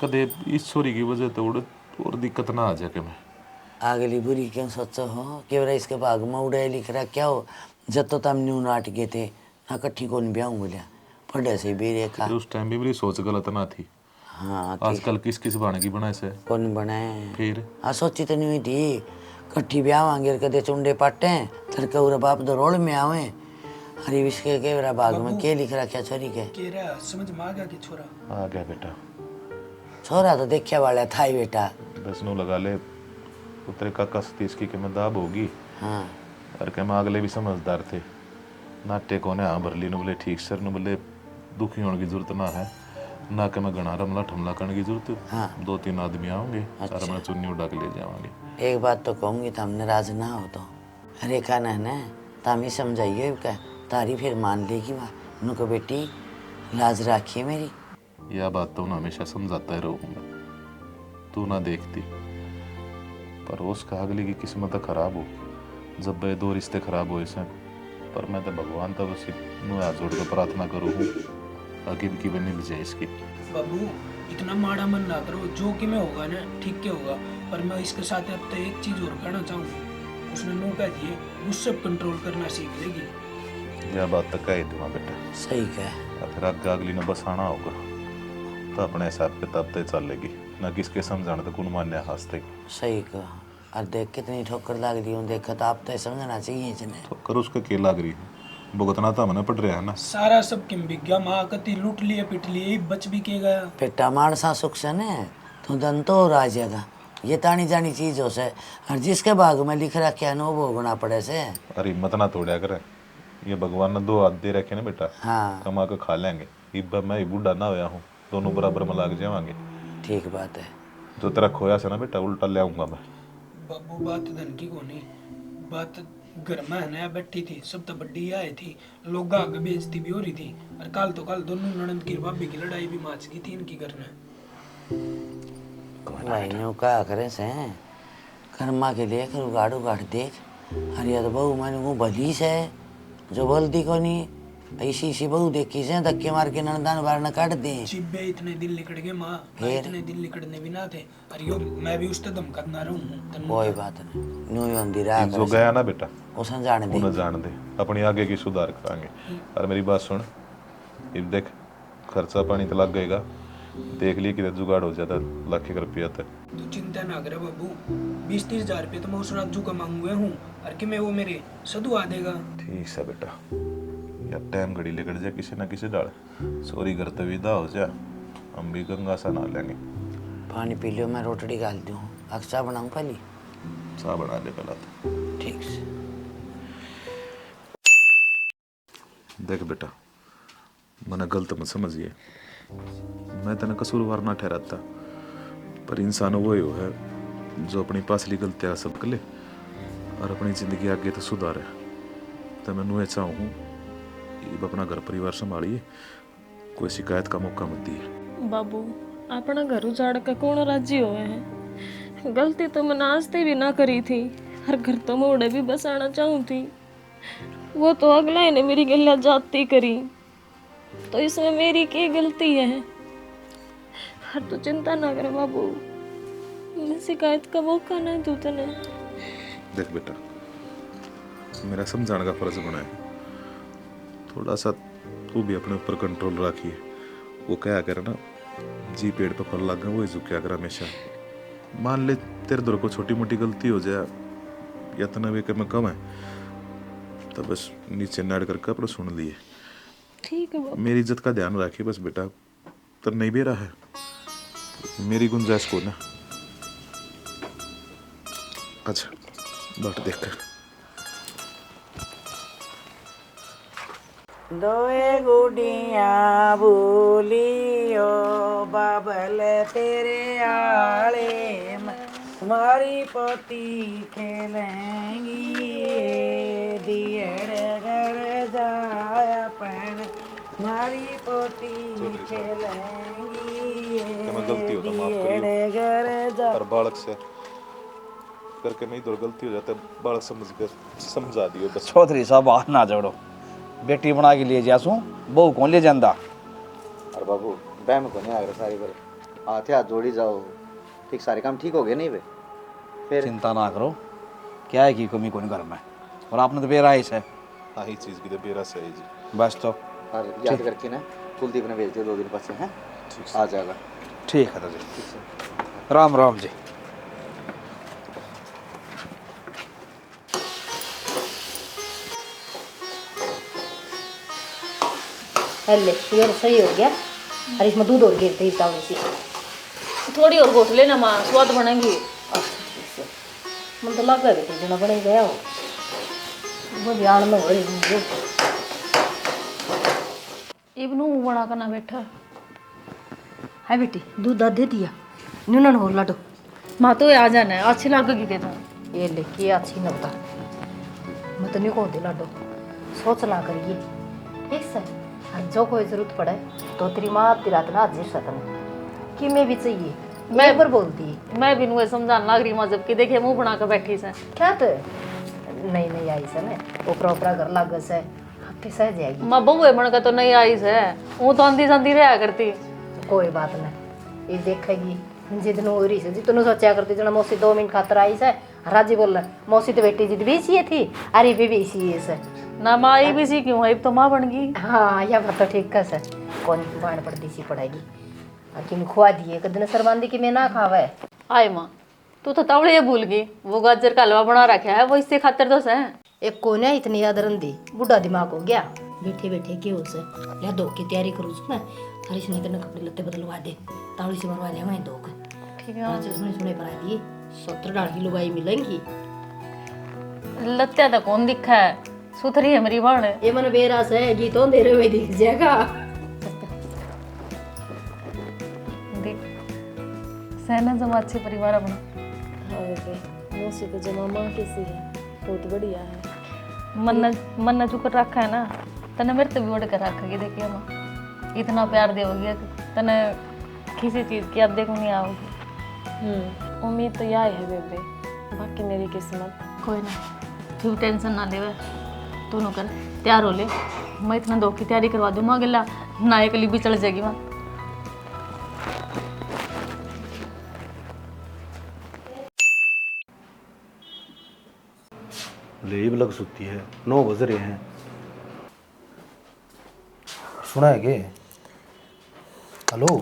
कदे इस छोरी की वजह तो और दिक्कत ना आ जाए कि मैं अगली बुरी क्यों सोचो हो, केवल इसके भाग में उड़े लिख रहा क्या हो, जब तो तम न्यू नाट गए थे ना, कट्ठी कौन ब्याह बोलिया पढ़े से भी रेखा, उस टाइम भी मेरी सोच गलत ना थी। हाँ आजकल किस किस बने की बनाए से कौन बनाए फिर हाँ, सोची तो नहीं हुई थी, कट्ठी ब्याह मांगे कदे चुंडे पाटे तेरे का उरा बाप दो रोड में आवे अरे विश्के के मेरा बाग में के लिख रखा छोरी के कह रहा समझ में आ गया कि छोरा आ गया बेटा। छोरा तो देखने वाला था ही बेटा। बस नू लगा ले उतरे काका सतीश की के में दाब होगी। हाँ और के में अगले भी समझदार थे नाटे को ने हाँ भरली नु बोले ठीक सर नु बोले दुखी होने की जरूरत ना है ना कि मैं गणा रमला ठमला करने की जरूरत। हाँ 2-3 आदमी आओगे और मैं चुन्नी उड़ा के ले जावांगे। एक बात तो कहूँगी तो हमने राज ना हो तो अरे का ना ताम ही समझाइए क्या तारी फिर मान लेगी वहाँ उनको बेटी लाज राखिए मेरी। यह बात तो उन्हें हमेशा समझाता ही रहूँगा तू ना देखती पर उसका अगली की किस्मत खराब हो जब वे 2 रिश्ते खराब हो इसे पर मैं तो भगवान तब उसी हाथ जोड़ कर प्रार्थना करूँ आगे की बनी जाए इसकी। बाबू इतना माड़ा मन ना करो जो कि मैं होगा ना ठीक के होगा पर मैं इसके साथ अब तो एक चीज और कहना चाहूँगा उसने नो कह दिए गुस्से कंट्रोल करना सीख लेगी। यह बात तो कह दूंगा बेटा सही कह फिर आगे अगली ने बसाना होगा तो अपने हिसाब किताब तय चलेगी ना किसके समझाने तो कौन मान्य हंसते। सही कहा और देख कितनी ठोकर लग रही हूँ देखा तो आप तो समझना चाहिए जिन्हें ठोकर उसका क्या लग रही है भुगतना तो हमने पड़ रहा है ना सारा सब किम बिक गया माँ कति लूट लिए पिट लिए बच भी के गया बेटा मानसा सुख से ने तो दन तो हो रहा जाएगा ये तानी जानी चीज हो से और जिसके भाग में लिख रखा है ना वो भोगना पड़े से। अरे हिम्मत ना तोड़ा करे ये भगवान ने 2 हाथ दे रखे ना बेटा। हाँ कमा के खा लेंगे इब्बा मैं बूढ़ा ना होया हूँ दोनों बराबर में लाग जावांगे। ठीक बात है जो तेरा खोया से ना बेटा उल्टा ले आऊंगा मैं। बाबू बात धन की को नहीं बात घर में है ना बैठी थी सब तो बड्डी आए थी लोग आगे बेइज्जती भी हो रही थी और कल दोनों ननद की भाभी की लड़ाई भी माच गई थी इनकी घर में। भाई ने कहा करे से कर्मा के लिए कर उगाड़ उगाड़ देख अरे तो बहू मैंने वो भली से जो बोलती को नहीं ऐसी बहू देखी से धक्के मार के नंदान बार न काट दे। चिब्बे इतने दिन लिकड़ गए माँ इतने दिन लिकड़ने भी ना थे अरे यो मैं भी उससे धमकात ना रहूं कोई बात नहीं न्यू योंदी रहा जो गया ना बेटा उसे जाने दे उन्हें जान दे अपनी आगे की सुधार करांगे। और मेरी बात सुन इब देख खर्चा पानी तो लग गएगा देख लिए कि जुगाड़ हो जाता लाख रुपया तक तू चिंता ना करे बाबू 20-30 हजार रुपये तो मैं उस राजू का मांगुए हूँ और कि मैं वो मेरे सदु आ देगा। ठीक है बेटा या टाइम घड़ी लेकर जा किसी ना किसी डाल सोरी घर तो विदा हो जा हम भी गंगा सा नहा लेंगे। पानी पी लियो मैं रोटड़ी डाल दूँ अक्सा बनाऊँ पहले चाह बना ले पहला तो ठीक से। देख बेटा मैंने गलत मत समझिए मैं तेने कसूरवार ना ठहराता पर इंसान वो ही है जो अपनी पासली गलतियां सब कर ले और अपनी जिंदगी आगे तो सुधारे। तो मैं नुए चाहूँ अपना घर परिवार संभालिए कोई शिकायत का मौका मत दिए। बाबू अपना घर उजाड़ के कौन राजी हुए हैं गलती तो मैंने आस्ते भी ना करी थी और घर तो मोड़े भी बसाना चाहूँ थी वो तो अगला ही ने मेरी गलिया जाती करी तो इसमें मेरी क्या गलती है। हर तो चिंता ना करे बाबू मैं शिकायत का मौका नहीं दूँ तने। देख बेटा मेरा समझाने का फर्ज बना है थोड़ा सा तू भी अपने ऊपर कंट्रोल रखिए। वो क्या करे ना जी पेड़ पे फल लग गया वो झुकिया कर हमेशा मान ले तेरे दर को छोटी मोटी गलती हो जाए या तना भी में कम है तो बस नीचे नाड़ करके अपना सुन लिए। ठीक है बाबू मेरी इज्जत का ध्यान रखिए बस बेटा तो नहीं भी रहा है मेरी गुंजाइश को ना। अच्छा बाट देख कर दोए गुड़िया बोलियो बाबल तेरे आले मारी पोती खेलेंगी दियड़ घर जाया पैन मारी पोती खेलेंगी दियड़ घर जा। और बालक से करके नहीं तो गलती हो जाता है बालक समझ कर समझा दियो बस। चौधरी साहब हाथ ना जोड़ो बेटी बना के लिए जासू बहू कौन ले जांदा और बाबू बैम को नहीं आ रहा सारी बार हाथ हाथ जोड़ी जाओ ठीक सारे काम ठीक हो गए नहीं बे फिर चिंता ना करो क्या है की कमी कौन घर में और आपने तो बेरा है हाँ ही चीज की तो बेरा से है जी बस तो और याद करके ना कुलदीप ने भेज दिया 2 दिन पास है आ जाएगा। ठीक है जी राम राम जी। ले ये सही हो गया। अरे इसमें दूध और गिरते ही तावड़ी सी। थोड़ी और घोट लेना माँ, स्वाद बनेगी। मन तो लग बेटी जना बने गया हो वो ध्यान में हो रही मुझे। इबनू बना कर ना बैठा। हाय बेटी दूध दा दे दिया न्यूनन हो लाडो। माँ तो आ जाना है, अच्छी लगेगी दे दूँ। ये लेके अच्छी न बता मैं तो नहीं को दे लाडो। सोच ना करिए ठीक से। और जो कोई जरूरत पड़े तो तेरी माँ तेरी रात ना हाजिर सकन कि मैं भी चाहिए मैं एक बार बोलती। मैं भी नुए समझाने लग रही माँ, जबकि देखे मुंह बना कर बैठी से। क्या तो नहीं नहीं आई से ना ओपरा ओपरा घर लाग से हफ्ते सह जाएगी। माँ बहुए बन कर तो नहीं आई से, वो तो आंधी संधी रहा करती। कोई बात नहीं ये देखेगी जितनो हो रही से जितनो सोचा करती जना मौसी 2 मिनट खातर आई से। राजी बोल मौसी तो बेटी जिद भी इसी थी अरे भी इसी है से ना माँ ये भी सी क्यों है, तो माँ बन गई। हाँ यह बात तो ठीक है सर। कौन बाण पड़ती सी पड़ेगी और कि खुआ दिए कदन शर्मांदी कि मैं ना खावा है। आए माँ तू तो तवड़े ये भूल गई, वो गाजर का हलवा बना रखा है वो इससे खातर तो से। एक कौन है इतनी याद रंदी बुढ़ा दिमाग हो गया। बैठे बैठे के हो से या दो की तैयारी करूँ मैं। हरी से नहीं कपड़े लत्ते बदलवा दे तावड़ी से मरवा ले वहीं दो ठीक है। आज सुने सुने पर आ दिए 17 की लुगाई मिलेंगी। लत्या तो कौन दिखा है, सुथरी है मेरी बाण। ये मन बेरास है गीतों दे रहे हुए दिख जाएगा। देख सहना जमा अच्छे परिवार अपना। मौसी तो जमा माँ कैसी है, बहुत बढ़िया है। मन्ना चुकर रखा है ना, तने मेरे तो भी ओढ़ कर रखेगी। देखिए माँ इतना प्यार देगी तने किसी चीज़ की अब देखो नहीं आओगी। उम्मीद तो यह है बेबे, बाकी मेरी किस्मत। कोई ना तू टेंशन ना ले, तू न कर तैयार हो ले। मैं इतना दो की तैयारी करवा दूँ माँ गिला ना एक भी चढ़ जाएगी माँ। लेब लग सुती है 9 बज रहे हैं। सुना है के हेलो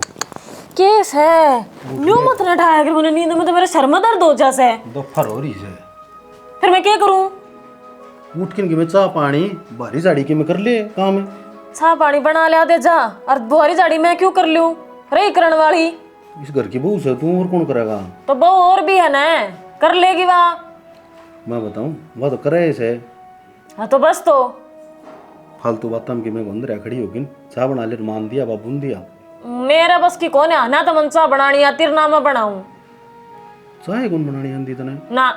केस है न्यू मत नटाया कर मैंने नींद में तो मेरे सर में दर्द हो जासे। दोपहर हो रही है फिर मैं क्या करूं? उठ के में चाह पानी भारी साड़ी के में कर ले काम है। चाह पानी बना लिया दे जा और बुआरी जाड़ी मैं क्यों कर लूं? रही करण वाली इस घर की बहू से तू और कौन करेगा? तो बहू और भी है ना, कर लेगी वह। मैं बताऊं वह तो करे से। हाँ तो बस तो फालतू बातों की मैं बंद रहा खड़ी होगी। चाह बना ले मान दिया बाबू दिया मेरा बस की कौन है ना तो मन चाह बनानी आती ना मैं बनाऊं। चाय कौन बनानी आंदी तने ना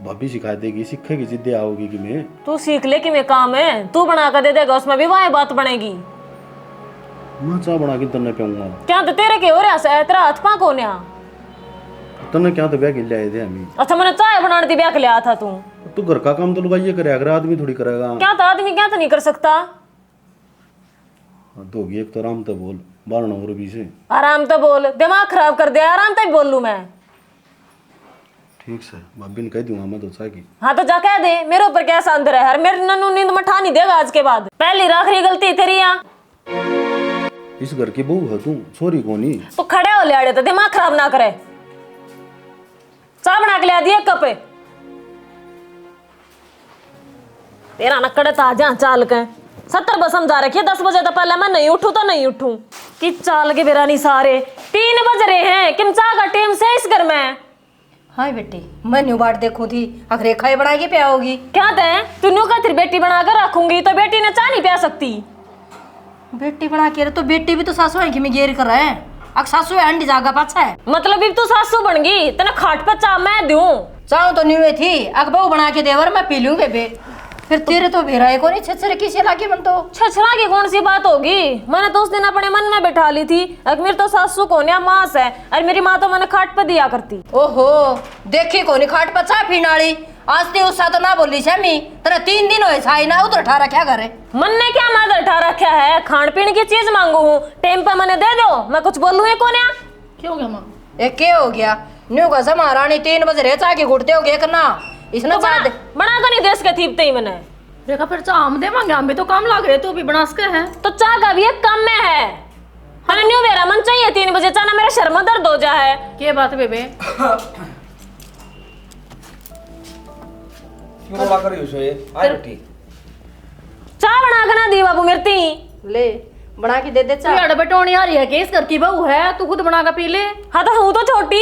भाभी सिखा देगी सीखेगी जिद्दे आओगी कि मैं तू सीख ले कि मैं काम है तू बना कर दे देगा उसमें भी वह बात बनेगी। मैं चाह बना के तन्ने पिऊंगा। क्या तो तेरे के हो रहा है तेरा हाथ पा कौन है? तन्ने क्या तो ब्याह के ले आए थे हमें। अच्छा मैंने चाय बनाने दी ब्याह के लिया था तू घर का काम तो लुगाइए करे अगर आदमी थोड़ी करेगा। क्या तो आदमी क्या तो नहीं कर सकता। दोगी एक तो आराम तो बोल 12 और 20 है। आराम तो बोल दिमाग खराब कर दिया आराम तो बोल लू मैं। ठीक से भाभी ने कह दूंगा मैं तो चाह की। हाँ तो जा कह दे मेरे ऊपर क्या अंदर है। मेरे नन्नू नींद में ठा नहीं देगा आज के बाद। पहली आखिरी गलती तेरी यहाँ। इस घर की बहू है तू सॉरी कोनी तो खड़े हो ले तो दिमाग खराब ना करे। चाय बना के ले दिए कप तेरा नक्कड़े ताजा चाल के 70 बसम जा रखी है 10 बजे तो पहले मैं नहीं उठूं तो नहीं उठूं कि चाल के बेरा नहीं सारे 3 बज रहे हैं किम चाह का टाइम से इस घर में। हाँ बेटी मैं न्यू बाट देखूं थी अगर रेखा ही बना के पिया होगी। क्या दे तू न्यू का तेरी बेटी बना कर रखूंगी तो बेटी ने चाय नहीं पिया सकती। बेटी बना के तो बेटी भी तो सासू है कि मैं गेर कर रहा है। अग सासू है अंडी जागा पाछा है मतलब तू सासू बन गई तेने खाट पर चाह मैं दूं। चाहूं तो न्यू थी अग बहू बना के देवर मैं पी लूं बेबे। फिर तेरे तो बेरा है कोनी छछरे किसे लागे मन तो छछरा की कौन सी बात होगी। मैंने तो उस दिन अपने मन में बैठा ली थी मेरी तो सासू कोन्या मास है और मेरी माँ तो मैंने खाट पे दिया करती। ओहो देखी कोनी खाट पर चाय पीने वाली आज ते उससा तो ना बोली छमी तेरा 3 दिन होए छाई ना उधर ठा रखा करे। मन ने क्या मैं उठा रखा है खान पीने की चीज मांगू हूँ टाइम पे मैंने दे दो मैं कुछ बोलूँ है कोन्या। क्यों गया माँ एक क्या हो गया न्यू का जमा रानी 3 बजे रह चाय के घुटते हो गए करना इसने तो बना कर नहीं देश के थीपते ही मैंने देखा फिर चाह हम देवांगे हम भी तो काम लाग रहे तू भी बना सके है तो चाह का भी एक कम में है। हमें न्यू मेरा मन चाहिए 3 बजे चाह मेरा शर्मा दर्द हो जा है। क्या बात बेबे क्यों रोला कर यूं से आई बेटी चाह बना के ना दी बाबू मेरी ले बना के दे दे चा। अड़ बटोनी आ रही है केस घर की बहू है, तू खुद बना के पी ले। हाँ तो हूँ तो छोटी,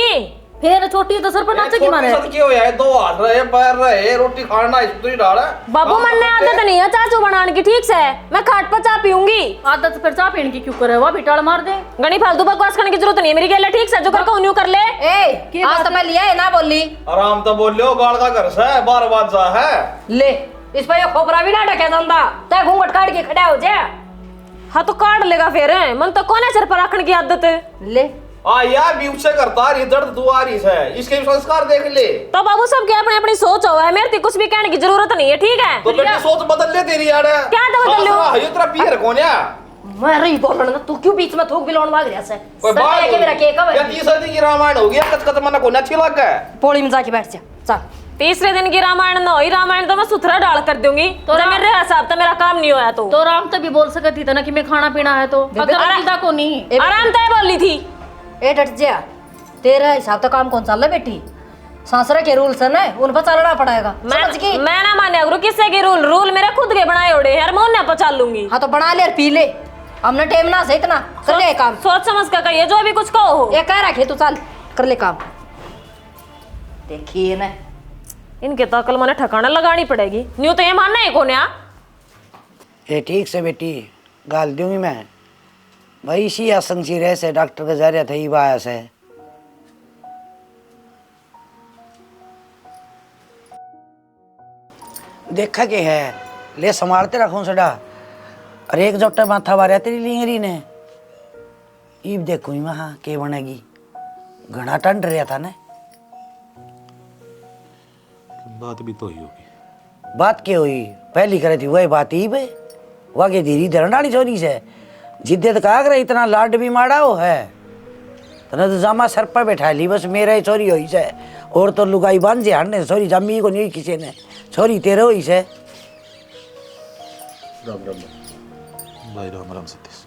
फिर छोटी तो सर पर नाचे की मारे। क्यों है, दो हाथ रहे पैर रहे, रोटी खाना इस तो ही डाल है। बाबू मन ने आदत नहीं है चाचू बनाने की, ठीक से मैं खाट पर चाय पीऊंगी। आदत फिर चाय पीने की क्यों करे, वो भी टाल मार दे। गणी फालतू बकवास करने की जरूरत नहीं है मेरी गेला, ठीक से जो कर कहूं कर ले। ए आज तो मैं लिया है ना बोली। आराम तो बोलियो, गाड़ का घर से 12 बात जा है। ले इस पर ये खोपरा भी ना ढके दंदा, ते घूंघट काट के खड़ा हो जा। हाँ तो काट लेगा फिर, मन तो कौन है सिर पर रखने की आदत। ले यार भी उससे करता रही दर्द दुआरी से, इसके भी संस्कार देख ले। तो बाबू सब क्या अपनी अपनी सोच हो है, मेरे कुछ भी कहने की जरूरत नहीं है, ठीक है। तो बेटी सोच बदल ले तेरी यार। क्या तो बदल लूं? ये तेरा पीर कौन है? मैं रही बोलना, तू क्यों बीच में थूक बिलोन मांग रहा है? कोई बात के मेरा केक या 30 दिन की रामायण हो गया, कच कच मना को अच्छी लग है। पोड़ी में जाके बैठ जा चल। तीसरे दिन की रामायण न हुई, रामायण तो मैं सुथरा डाल कर दूंगी। तो मेरे हिसाब से मेरा काम नहीं होया तो राम तो भी बोल सकती थी ना कि मैं खाना पीना है, तो अगर को नहीं आराम तय बोली थी। ए डट जा, तेरा हिसाब तो काम कौन चल बेटी, सासरा के रूल्स है ना, उन पर चलना पड़ेगा। मैं ना मान्या करूँ किससे के रूल मेरे खुद के बनाए उड़े यार, मैं उन्हें पचा लूंगी। हाँ तो बना ले और पी ले, हमने टाइम ना से इतना कर ले काम। सोच समझ कर कहिए, जो भी कुछ कहो हो। ये कह रखे तू चल कर ले काम। देखिए ना इनके तो अकल मैंने ठिकाना लगानी पड़ेगी, न्यू तो ये मानना है कौन है। ये ठीक से बेटी गाल दूंगी मैं भाई, इसी आसंग सी रह से डॉक्टर का जा रहा था, ये आया से देखा के है, ले संभालते रखूं सड़ा। अरे एक जोटा माथा मारा तेरी लिंगरी ने, ईब देखू वहां के बनेगी, घना टंड रहा था ना। बात भी तो ही होगी। बात क्या हुई, पहली करे थी वही बात ही बे, वागे धीरी धरनाड़ी चोरी से जिद्दत का कर इतना लाड भी मारा हो है, तने तो जामा सर पर बैठा ली बस मेरा ही चोरी हुई से, और तो लुगाई बांध जे हड़ने चोरी जमी को नहीं किसी ने, चोरी तेरे हुई से। राम राम भाई राम राम सतीश।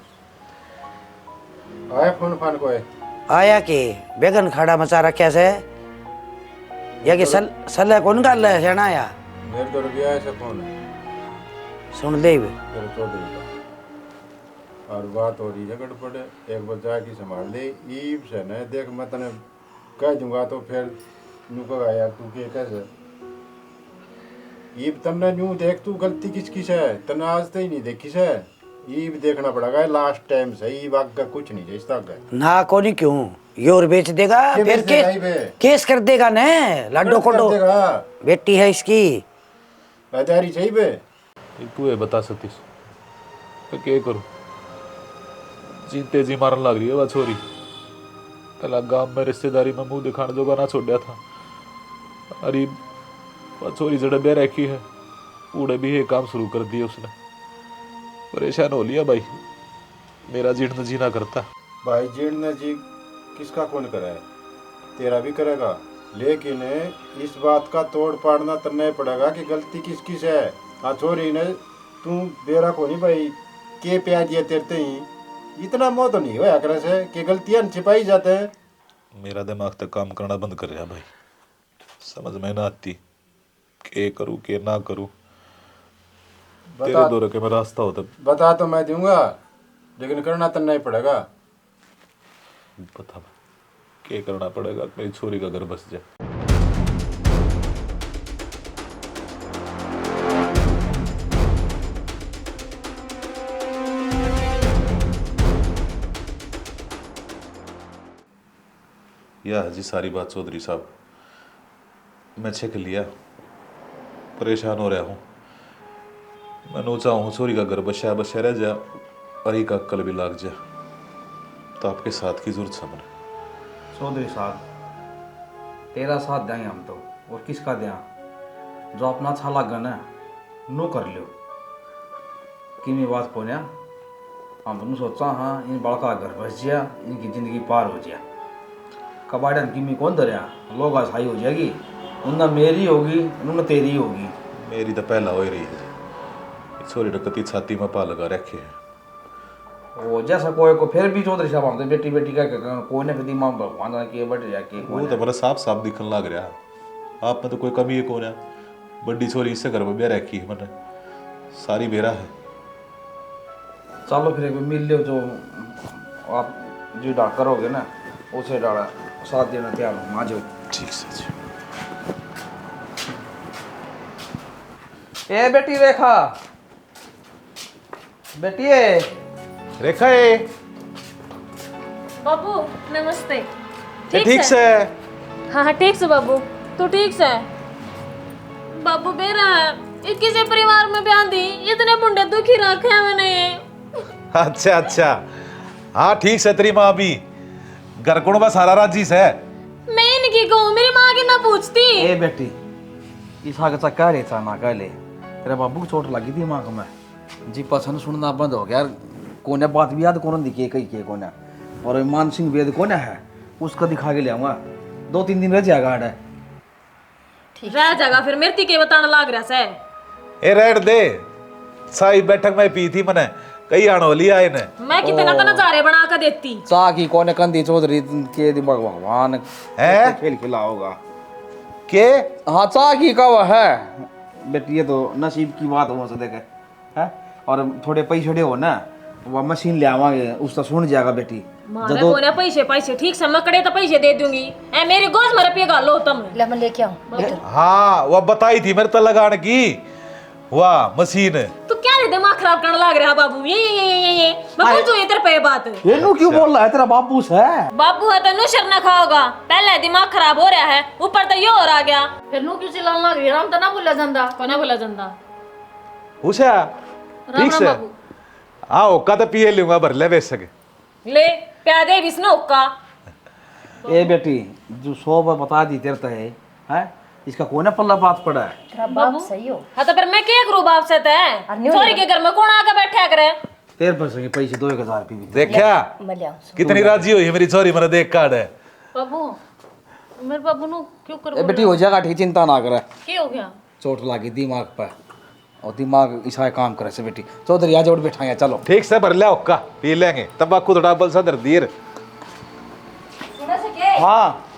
आया फोन फान को है आया के बेगन खड़ा मचा रखा से, या कि सल्ला कौन गाल है सेना आया मेरे तो रुपया ऐसा फोन है सुन ले बे। तेरे चौधरी का, और बात हो रही है गड़बड़, एक बच्चा की संभाल ले ईब से न देख, मैं तने कह दूंगा तो फिर नू कहा यार तू के कैसे ईब तन्ने न्यू देख, तू गलती किसकी से तने आज तक ही नहीं देखी से, ईब देखना पड़ेगा लास्ट टाइम से, ईब आगे कुछ नहीं जैसा ना कोनी क्यों योर बेच देगा, फिर केस कर देगा ने लाडो कोडो बेटी है इसकी बाजारी चाहिए बे। तू ये बता सतीश तो क्या करूं, जीते जी मारन लग रही है वह छोरी, कल गांव में रिश्तेदारी में मुंह दिखाने जोगा ना छोड़ दिया था। अरे वह छोरी जड़े बे रखी है, पूरे भी ये काम शुरू कर दिया उसने, परेशान हो लिया भाई, मेरा जीण जीना करता। भाई जीण जी किसका कौन करे है, तेरा भी करेगा, लेकिन इस बात का तोड़ पाड़ना तन्ने पड़ेगा कि गलती किसकी से है। हाँ छोरी ने तू बेरा को नहीं भाई के प्याज दिया तेरते ही, इतना मोह तो नहीं होया करे से कि गलतियां छिपाई जाते हैं। मेरा दिमाग तक काम करना बंद कर रहा भाई, समझ में ना आती के करूँ के ना करूँ, तेरे दौरे के में रास्ता होता। बता तो मैं दूंगा लेकिन करना तन्ना ही पड़ेगा। बता क्या करना पड़ेगा, मेरी छोरी का घर बस जाए। यह जी सारी बात चौधरी साहब, मैं छेक लिया, परेशान हो रहा हूँ, मैं नोचा हूँ छोरी का घर बसा बसा रह जा और ही का अक्कल भी लाग जा, तो आपके साथ की जरूरत है मुझे। चौधरी साहब तेरा साथ देंगे हम तो, और किसका दें, जो अपना अच्छा लगा ना नो कर लियो, कि मैं बात को ना हम तुम सोचा हाँ इन बड़का घर बस गया, इनकी ज़िंदगी पार हो गया, कबाड़न की मैं कौन धरिया लोग आशाई हो जाएगी, उनना मेरी होगी उनना तेरी होगी। मेरी तो पहला हो ही रही है, छोरी रकती छाती में पा लगा रखे है, वो जैसा कोई को फिर भी चौधरी साहब हम तो बेटी बेटी का कोई ने फिर दिमाग भगवान के बट जाके वो तो बड़ा साफ साफ दिखने लग रहा, आप में तो कोई कमी है कौन है, बड़ी छोरी इससे घर में ब्याह रखी है, मैंने सारी बेरा है। चलो फिर एक बार मिल लो, जो आप जो डाल करोगे ना उसे डाला साथ देना तैयार हूँ। आ जाओ। ठीक से जी। ए बेटी रेखा, बेटी है रेखा है बाबू नमस्ते। ठीक से हाँ हाँ ठीक से बाबू, तू ठीक से? बाबू बेरा किसी परिवार में ब्याह दी, इतने मुंडे दुखी रखे हैं मैंने। अच्छा अच्छा, हाँ ठीक से। तेरी माँ भी घर को बस सारा राजी से। मैं इनकी कहूँ, मेरी माँ की ना पूछती। ए बेटी इस आगे तक कह रहे ना कह ले, तेरे बाबू को चोट लगी थी माँ को मैं जी पसंद सुनना बंद हो गया यार। कोने बात भी याद कौन दिखी कही के कोने, और मान सिंह वेद कोने है उसका दिखा के ले आऊंगा, 2-3 दिन रह जाएगा। है रह जाएगा फिर मेरे के बताना लाग रहा से। ए रेड दे साई बैठक में पी थी मैंने, कई अणोली आए ने। मैं कितना तो नजारे बना कर देती। चाह की कोने कंदी चौधरी के दिमाग भगवान है खेल खिला होगा के। हाँ चाह की का है बेटी, ये तो नसीब की बात हो सकते है। और थोड़े पैसे हो ना वह मशीन ले आवांगे उसका सुन जाएगा बेटी। मारे कोने पैसे ठीक से मकड़े तो पैसे दे दूंगी। ए मेरी गोद में रुपये गालो तुम। ले मैं लेके आऊं। हाँ वह बताई थी मेरे तो लगाने की वाह मशीन। तू क्या रे दिमाग खराब करने लग रहा है बाबू? ये मैं पूछूं ये तेरे पे बात। ये नु क्यों बोल रहा है? तेरा बाबू है। बाबू है तो नुशर ना खाओगा, पहले दिमाग खराब हो रहा है ऊपर तो ये और आ गया। फिर नु क्यों चिल्लाने लग रही? राम तो ना बोला जांदा। कोने बोला जंदा? उषा ठीक से बाबू आओ का तो पिए लूंगा भर ले बेच सके ले प्यादे विष्णु का। ए बेटी जो 100 बार बता दी तेरे तो है इसका कोने पल्ला बात पड़ा है। तेरा बाप सही हो। हाँ तो फिर मैं क्या करूँ बाप से? सॉरी के घर में कौन आके बैठा करे? तेरे पास पैसे 2000 रुपये देखा मैं ले आऊं। कितनी राजी हुई मेरी छोरी, मैंने देख कार्ड है। बाबू मेरे बाबू नु क्यों कर बेटी हो जाएगा ठीक, चिंता ना करे। क्या हो गया? चोट लगी दिमाग पर और दिमाग इसा काम करे से बेटी। चौधरी आज उठ बैठाएंगे चलो। ठीक से भर ले ओक्का पी लेंगे, तंबाकू थोड़ा बल सा दर दीर। हाँ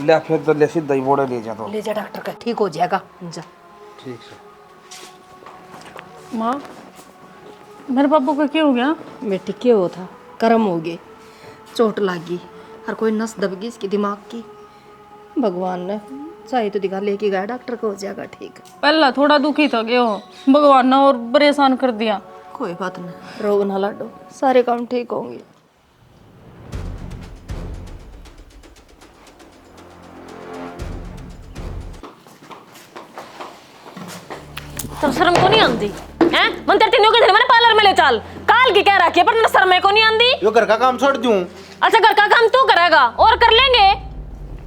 ले फिर तो ले सीधा ही बोड़े ले जा तो ले जा डॉक्टर का, ठीक हो जाएगा जा। ठीक से। माँ मेरे बाबू को क्या हो गया? बेटी क्या हो था? कर्म हो गए, चोट लगी और कोई नस दब गई इसकी दिमाग की। भगवान ने चाहे तो दिखा लेके गया डॉक्टर को, हो जाएगा ठीक। पहला थोड़ा दुखी था गयो, भगवान ने और परेशान कर दिया। कोई बात नहीं, रो ना लाडो, सारे काम ठीक होंगे। तो शर्म को नहीं आंदी हैं? मन तेरे तीनों के घर में पार्लर में ले चल, काल की कह रखी है पर तेरे शर्म को नहीं आंदी। यो घर का काम छोड़ दूं। अच्छा घर का काम तू करेगा और कर लेंगे।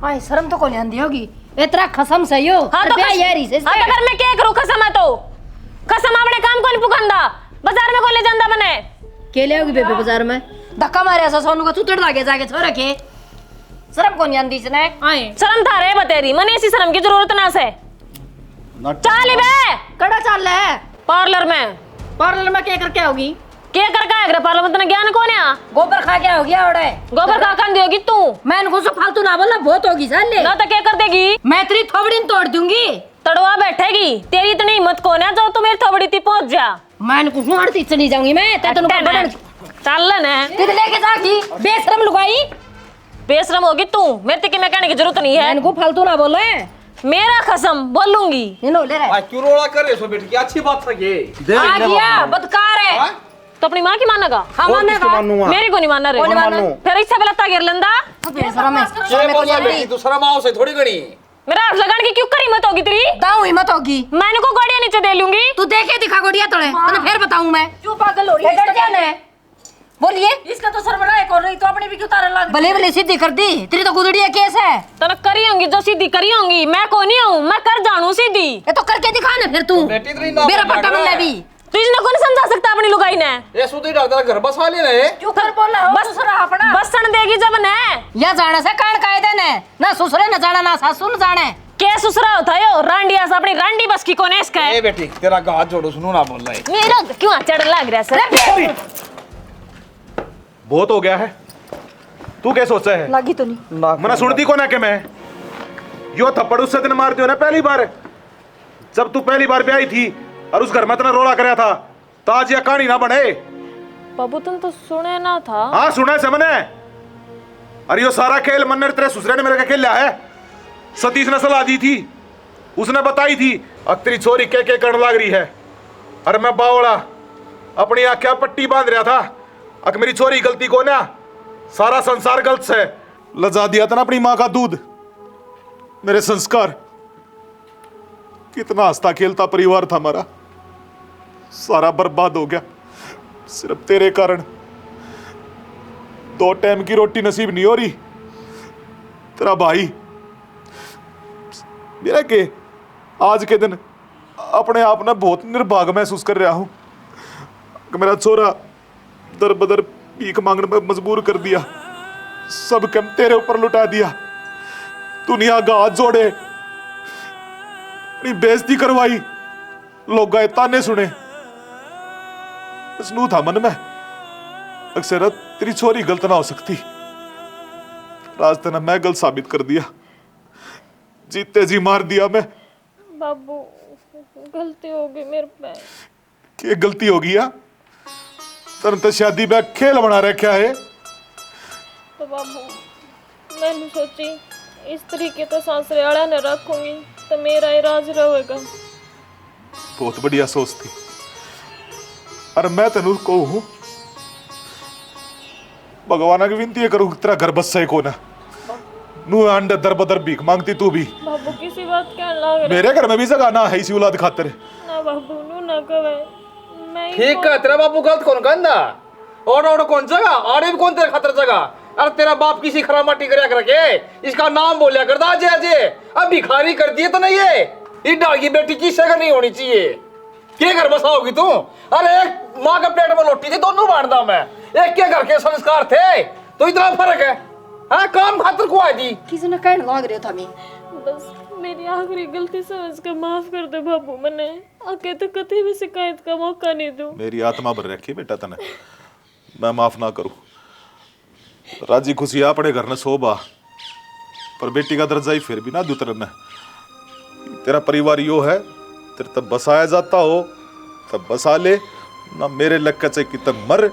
आई शर्म तो कोनी आंदी होगी, इतना खसम सही हो। हाँ तो यारी से हाँ तो घर में क्या करूँ? खसम है तो खसम अपने काम को नहीं पुकांदा, बाजार में कौन ले जांदा मने? के ले आओगी बेबे बाजार में? धक्का मारे ऐसा सोनू का चुतड़ लागे जाके छोड़ रखे। शर्म कोनी आंदी इसने। आए शर्म था रे बतेरी, मने ऐसी शर्म की जरूरत ना से। चाल बे कड़ा चाल है पार्लर में। पार्लर में क्या करके आओगी? क्या करके आएगा पार्लर में? तने ज्ञान कौन है? गोबर खा के आओगी ओड़े। गोबर खा कर दोगी तू? मैं इनको सब फालतू ना बोलना, बहुत होगी साले। ना तो क्या कर देगी? मैं तेरी थोबड़ी तोड़ दूंगी। तड़वा बैठेगी, तेरी इतनी हिम्मत कौन है जो तू मेरी थोबड़ी ती पहुंच जा? मैं इनको मारती चली जाऊंगी मैं। ते तनु बड़न चल ना तेरे लेके जागी बेशरम लुगाई। बेशरम होगी तू, मेरे की मैं कहने की जरूरत नहीं मैं है। इनको फालतू ना बोले, मेरा कसम बोलूंगी। इनो ले रहा क्यों रोड़ा कर रहे हो बेटी? क्या अच्छी बात था ये। आ गया बदकार है। तो अपनी माँ की मानेगा? हाँ मानेगा। मेरी को नहीं मानना रे। कौन मानू? फिर इससे पहले गिर लेंदा। बेशरम है। शर्म को नहीं आती। तू शर्म आओ से थोड़ी गणी। मेरा हाथ लगाने की क्यों कर हिम्मत होगी तेरी? दाऊ हिम्मत होगी। मैं इनको गोड़िया नीचे दे लूंगी। तू देखे दिखा गोड़िया तोड़े, तने फिर बताऊं मैं। क्यों पागल हो रही है? डर जाने बोलिए। इसका तो सर्वनाश कर रही तो अपने भी क्यों तारा लग। भले भले सीधी कर दी, तेरी तो गुदड़िया केस है। तने करी होंगी जो सीधी करी होंगी, मैं को नहीं हूं, मैं कर जानू सीधी। ये तो करके दिखा ना फिर तू। मेरा पट्टा बनना भी तू इसने कौन समझा सकता अपनी लुगाई ने? ये सुधी डॉक्टर घर बसा ले रहे। क्यों कर बोला हो? बस अपना बसन देगी जब ने या जाने से कान कायदे ने ना ससुरे न जाना ना सासू न जाने। क्या ससुरा होता है यो? रांडिया से अपनी रांडी बस की कौन है इसका? ए बेटी तेरा हाथ जोड़ो, सुनो ना बोल रहे। मेरा क्यों चढ़ लग रहा है? बहुत हो गया है, तू क्या सोचा है? लगी तो नहीं मना सुनती को ना के मैं यो थप्पड़ उससे दिन मारती हो ना पहली बार, जब तू पहली बार ब्याही थी और उस घर में इतना रोला कराया था, तो आज यह कहानी ना बने। बाबू तुम तो सुने ना था। हाँ सुना है मैंने। अरे यो सारा खेल मन तेरे ससुरे ने मेरे का खेल लिया है। सतीश ने सलाह दी थी, उसने बताई थी तेरी छोरी के करने लग रही है। अरे मैं बावड़ा अपनी आख्या पट्टी बांध रहा था। अक मेरी छोरी गलती को ना, सारा संसार गलत से लजा दिया था ना अपनी माँ का दूध, मेरे संस्कार। कितना हंसता खेलता परिवार था हमारा, सारा बर्बाद हो गया सिर्फ तेरे कारण। 2 टाइम की रोटी नसीब नहीं हो रही। तेरा भाई मेरा के आज के दिन अपने आप में बहुत निर्भाग महसूस कर रहा हूं कि मेरा छोरा दर बदर भीख मांगने में मजबूर कर दिया, सब कम तेरे ऊपर लुटा दिया। दुनिया का हाथ जोड़े, अपनी बेइज्जती करवाई, लोग गए ताने सुने। स्नू था मन में अक्सर तेरी छोरी गलत ना हो सकती। रास्ते ने मैं गलत साबित कर दिया, जीते जी मार दिया मैं। बाबू गलती हो गई मेरे पे। क्या गलती हो गई? तन तो शादी में खेल बना रखा है। तो बाबू मैंने सोची इस तरीके तो सासरे वाला ने रखूंगी तो मेरा ही राज रहेगा। बहुत बढ़िया सोच थी। अरे मैं तेन कहूं भगवान की विनती करूं तेरा घर बस सही को ना नू अंडे दर बदर भीख मांगती तू भी। बाबू किसी बात क्या लग रहा मेरे घर में भी जगह ना है इसी औलाद खातिर। ना बाबू नू ना कवे मैं ठीक है तेरा बापू गलत कौन कहंदा और कौन जगह और भी कौन तेरे खातर जगह। अरे तेरा बाप किसी खरा माटी करया करके इसका नाम बोलिया करता अजय अजय। अब भिखारी कर दिए तो नहीं ये डाल की बेटी की शक्ल नहीं होनी चाहिए। क्या घर बसाओगी तू? अरे एक माँ के पेट में लोटी थी दोनों बांटदा मैं, एक के घर के संस्कार थे तो इतना फर्क है। हाँ काम खातर को आई थी किसी ने कहने लग रहे था मैं बस मेरी आखिरी गलती समझ कर माफ कर दे बाबू। मैंने आके तो कभी भी शिकायत का मौका नहीं दूं। मेरी आत्मा भर रखी बेटा तने, मैं माफ ना करूं। राजी खुशी अपने घर ने शोभा पर बेटी का दर्जा ही फिर भी ना दूतर में। तेरा परिवार यो है, तेरे तब बसाया जाता हो तब बसा ले ना। मेरे लक्का से कितन मर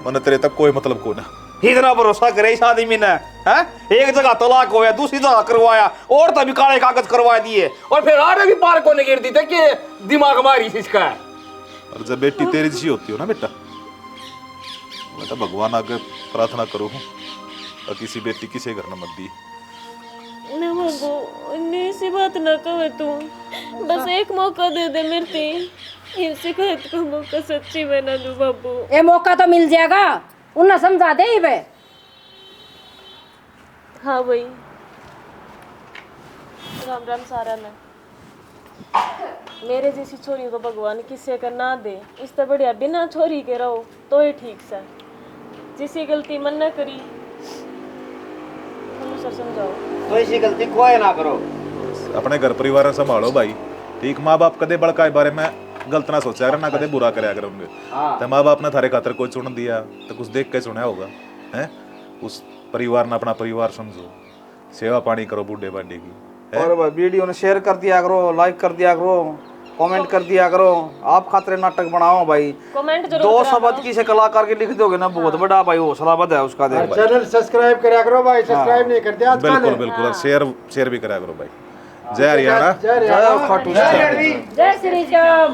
मन तेरे तक कोई मतलब को ना। इतना भरोसा करे इस आदमी ने हैं? एक जगह तलाक होया, दूसरी जगह करवाया और तभी काले कागज करवा दिए और फिर आगे भी पार को गिर दी थे कि दिमाग हमारी इसका है। और जब बेटी तेरी जैसी होती हो ना बेटा, मैं तो भगवान आगे प्रार्थना करूँ और किसी बेटी किसी घर न मत दी। ना बाबू ने ऐसी बात ना कहे तू, बस एक मौका दे दे मेरे ते। ये शिकायत का मौका सच्ची बना दूं बाबू। ये मौका तो मिल जाएगा, उन्हें समझा दे वे। हाँ भाई राम राम सारा ने मेरे जैसी छोरी को भगवान किसी का ना दे, इससे बढ़िया बिना छोरी के रहो तो ही ठीक से। जिसी गलती मन न करी सर समझाओ तो ऐसी गलती कोई ना करो। अपने घर परिवार संभालो भाई, ठीक। माँ बाप कदे बड़का बारे में गलत ना सोचा कर, ना कदे बुरा कराया कर उनके। तो माँ बाप ने थारे खातर कोई चुन दिया तो कुछ देख के चुना होगा हैं। उस परिवार ने अपना परिवार समझो, सेवा पानी करो बूढ़े बाढ़े की। और वीडियो ने शेयर कर दिया करो, लाइक कर दिया करो, कमेंट कर दिया करो। आप खातिर नाटक बनाओ भाई, कमेंट जरूर 2 शब्द किसी कलाकार के लिख दोगे ना बहुत बड़ा भाई हौसला बधा है उसका। देख चैनल सब्सक्राइब करा करो भाई, सब्सक्राइब नहीं करते आज बिल्कुल बिल्कुल, शेयर भी करा करो भाई। जय हरियाणा, जय खाटू श्याम। जय श्री राम।